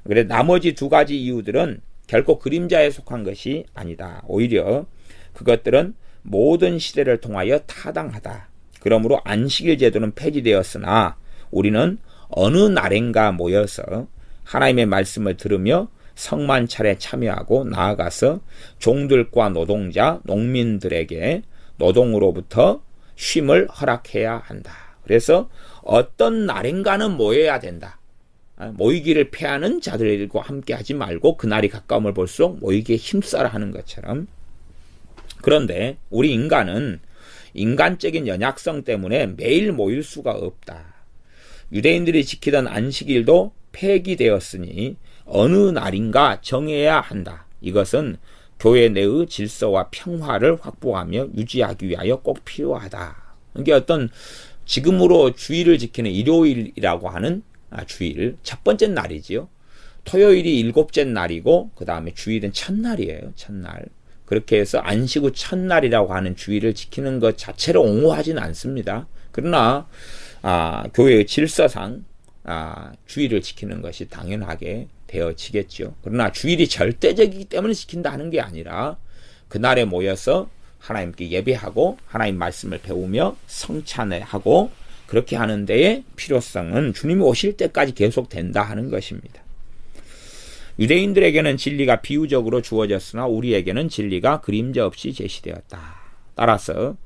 그래 나머지 두 가지 이유들은 결코 그림자에 속한 것이 아니다. 오히려 그것들은 모든 시대를 통하여 타당하다. 그러므로 안식일 제도는 폐지되었으나 우리는 어느 날인가 모여서 하나님의 말씀을 들으며 성만찬에 참여하고 나아가서 종들과 노동자, 농민들에게 노동으로부터 쉼을 허락해야 한다. 그래서 어떤 날인가는 모여야 된다. 모이기를 패하는 자들과 함께 하지 말고 그날이 가까움을 볼수록 모이기에 힘써라 하는 것처럼. 그런데 우리 인간은 인간적인 연약성 때문에 매일 모일 수가 없다. 유대인들이 지키던 안식일도 폐기되었으니 어느 날인가 정해야 한다. 이것은 교회 내의 질서와 평화를 확보하며 유지하기 위하여 꼭 필요하다. 이게 어떤 지금으로 주일을 지키는 일요일이라고 하는 주일, 첫 번째 날이지요. 토요일이 일곱째 날이고 그 다음에 주일은 첫날이에요. 첫날. 그렇게 해서 안식 후 첫날이라고 하는 주일을 지키는 것 자체를 옹호하지는 않습니다. 그러나 교회의 질서상 주일을 지키는 것이 당연하게 되어지겠죠. 그러나 주일이 절대적이기 때문에 지킨다 하는 게 아니라 그날에 모여서 하나님께 예배하고 하나님 말씀을 배우며 성찬하고 그렇게 하는 데에 필요성은 주님이 오실 때까지 계속 된다 하는 것입니다. 유대인들에게는 진리가 비유적으로 주어졌으나 우리에게는 진리가 그림자 없이 제시되었다. 따라서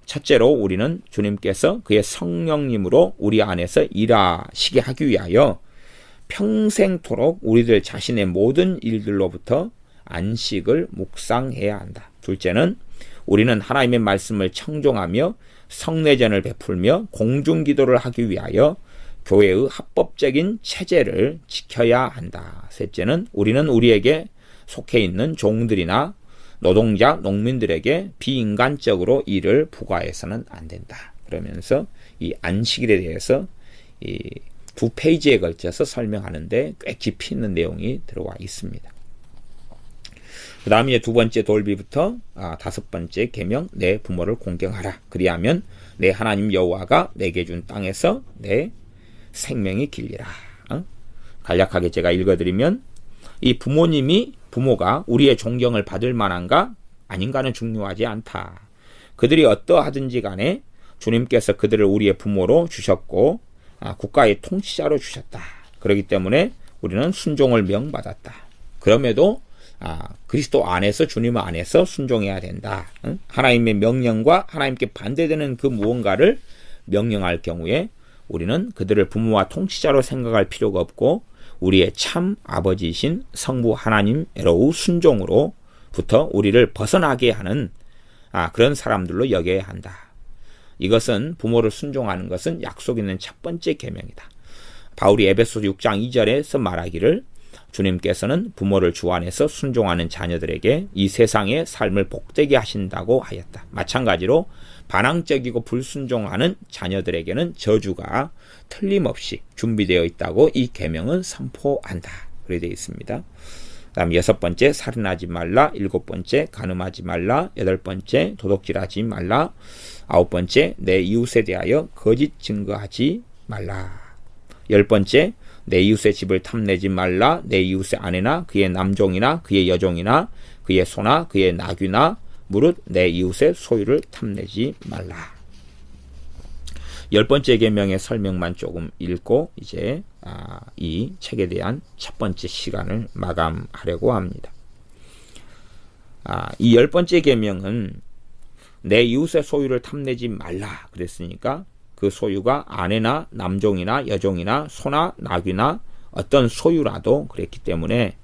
첫째로 우리는 주님께서 그의 성령님으로 우리 안에서 일하시게 하기 위하여 평생토록 우리들 자신의 모든 일들로부터 안식을 묵상해야 한다. 둘째는 우리는 하나님의 말씀을 청종하며 성례전을 베풀며 공중기도를 하기 위하여 교회의 합법적인 체제를 지켜야 한다. 셋째는 우리는 우리에게 속해 있는 종들이나 노동자, 농민들에게 비인간적으로 일을 부과해서는 안 된다. 그러면서 이 안식일에 대해서 이 2페이지에 걸쳐서 설명하는데 꽤 깊이 있는 내용이 들어와 있습니다. 그 다음에 두 번째 돌비부터 다섯 번째 계명, 내 부모를 공경하라. 그리하면 내 하나님 여호와가 내게 준 땅에서 내 생명이 길리라. 간략하게 제가 읽어드리면 이 부모가 우리의 존경을 받을 만한가 아닌가는 중요하지 않다. 그들이 어떠하든지 간에 주님께서 그들을 우리의 부모로 주셨고 국가의 통치자로 주셨다. 그렇기 때문에 우리는 순종을 명받았다. 그럼에도 그리스도 안에서 주님 안에서 순종해야 된다. 하나님의 명령과 하나님께 반대되는 그 무언가를 명령할 경우에 우리는 그들을 부모와 통치자로 생각할 필요가 없고 우리의 참 아버지이신 성부 하나님 에로우 순종으로부터 우리를 벗어나게 하는 그런 사람들로 여겨야 한다. 이것은 부모를 순종하는 것은 약속 있는 첫 번째 계명이다. 바울이 에베소서 6장 2절에서 말하기를 주님께서는 부모를 주 안에서 순종하는 자녀들에게 이 세상의 삶을 복되게 하신다고 하였다. 마찬가지로 반항적이고 불순종하는 자녀들에게는 저주가 틀림없이 준비되어 있다고 이 계명은 선포한다. 그렇게 되어 있습니다. 다음 여섯 번째 살인하지 말라. 일곱 번째 간음하지 말라. 여덟 번째 도둑질하지 말라. 아홉 번째 내 이웃에 대하여 거짓 증거하지 말라. 열 번째 내 이웃의 집을 탐내지 말라. 내 이웃의 아내나 그의 남종이나 그의 여종이나 그의 소나 그의 나귀나 무릇 내 이웃의 소유를 탐내지 말라. 열 번째 계명의 설명만 조금 읽고 이제 이 책에 대한 첫 번째 시간을 마감하려고 합니다. 이 열 번째 계명은 내 이웃의 소유를 탐내지 말라 그랬으니까 그 소유가 아내나 남종이나 여종이나 소나 나귀나 어떤 소유라도 그랬기 때문에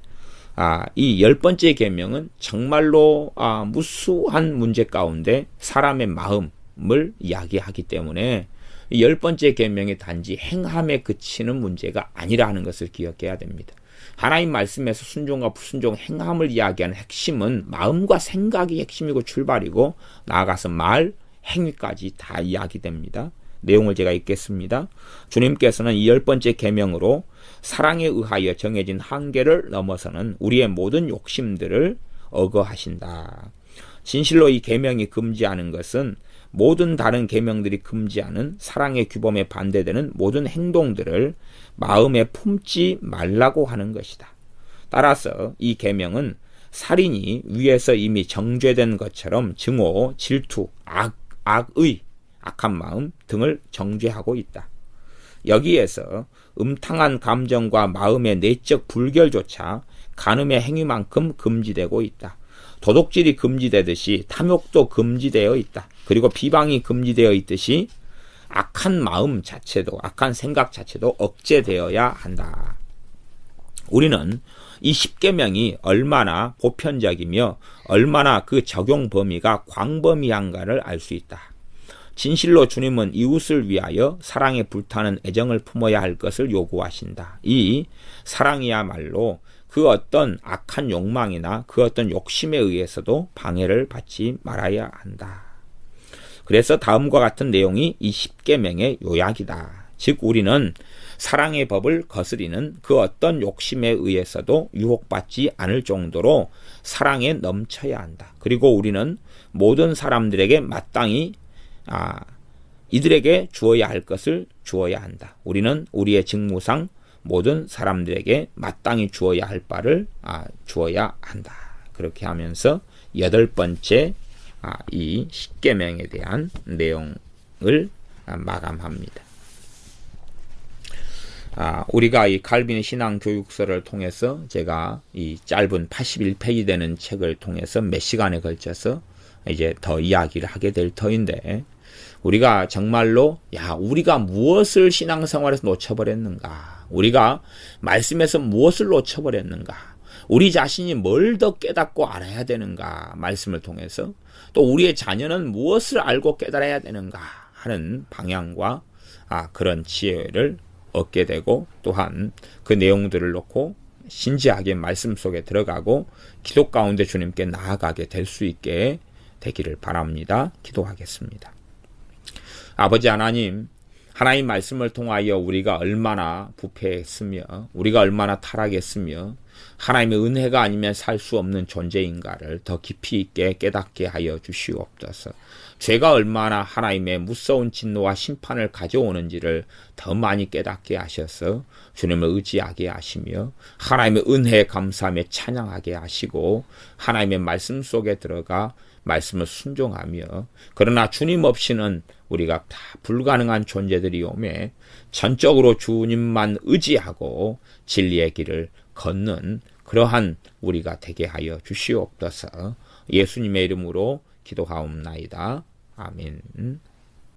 이 열 번째 계명은 정말로 무수한 문제 가운데 사람의 마음을 이야기하기 때문에 이 열 번째 계명이 단지 행함에 그치는 문제가 아니라는 것을 기억해야 됩니다. 하나님 말씀에서 순종과 불순종 행함을 이야기하는 핵심은 마음과 생각이 핵심이고 출발이고 나아가서 말, 행위까지 다 이야기됩니다. 내용을 제가 읽겠습니다. 주님께서는 이 열 번째 계명으로 사랑에 의하여 정해진 한계를 넘어서는 우리의 모든 욕심들을 억어하신다. 진실로 이 계명이 금지하는 것은 모든 다른 계명들이 금지하는 사랑의 규범에 반대되는 모든 행동들을 마음에 품지 말라고 하는 것이다. 따라서 이 계명은 살인이 위에서 이미 정죄된 것처럼 증오, 질투, 악의, 악한 마음 등을 정죄하고 있다. 여기에서 음탕한 감정과 마음의 내적 불결조차 간음의 행위만큼 금지되고 있다. 도둑질이 금지되듯이 탐욕도 금지되어 있다. 그리고 비방이 금지되어 있듯이 악한 마음 자체도 악한 생각 자체도 억제되어야 한다. 우리는 이 10계명이 얼마나 보편적이며 얼마나 그 적용 범위가 광범위한가를 알 수 있다. 진실로 주님은 이웃을 위하여 사랑에 불타는 애정을 품어야 할 것을 요구하신다. 이 사랑이야말로 그 어떤 악한 욕망이나 그 어떤 욕심에 의해서도 방해를 받지 말아야 한다. 그래서 다음과 같은 내용이 이 10계명의 요약이다. 즉 우리는 사랑의 법을 거스리는 그 어떤 욕심에 의해서도 유혹받지 않을 정도로 사랑에 넘쳐야 한다. 그리고 우리는 모든 사람들에게 마땅히 이들에게 주어야 할 것을 주어야 한다. 우리는 우리의 직무상 모든 사람들에게 마땅히 주어야 할 바를 주어야 한다. 그렇게 하면서 8번째 이 십계명에 대한 내용을 마감합니다. 우리가 이 칼빈의 신앙교육서를 통해서 제가 이 짧은 81페이지 되는 책을 통해서 몇 시간에 걸쳐서 이제 더 이야기를 하게 될 터인데, 우리가 정말로 우리가 무엇을 신앙생활에서 놓쳐버렸는가, 우리가 말씀에서 무엇을 놓쳐버렸는가, 우리 자신이 뭘 더 깨닫고 알아야 되는가, 말씀을 통해서 또 우리의 자녀는 무엇을 알고 깨달아야 되는가 하는 방향과 그런 지혜를 얻게 되고, 또한 그 내용들을 놓고 신지하게 말씀 속에 들어가고 기도 가운데 주님께 나아가게 될 수 있게 되기를 바랍니다. 기도하겠습니다. 아버지 하나님, 하나님 말씀을 통하여 우리가 얼마나 부패했으며 우리가 얼마나 타락했으며 하나님의 은혜가 아니면 살 수 없는 존재인가를 더 깊이 있게 깨닫게 하여 주시옵소서. 죄가 얼마나 하나님의 무서운 진노와 심판을 가져오는지를 더 많이 깨닫게 하셔서 주님을 의지하게 하시며 하나님의 은혜에 감사하며 찬양하게 하시고 하나님의 말씀 속에 들어가 말씀을 순종하며, 그러나 주님 없이는 우리가 다 불가능한 존재들이 오매 전적으로 주님만 의지하고 진리의 길을 걷는 그러한 우리가 되게 하여 주시옵소서. 예수님의 이름으로 기도하옵나이다. 아멘.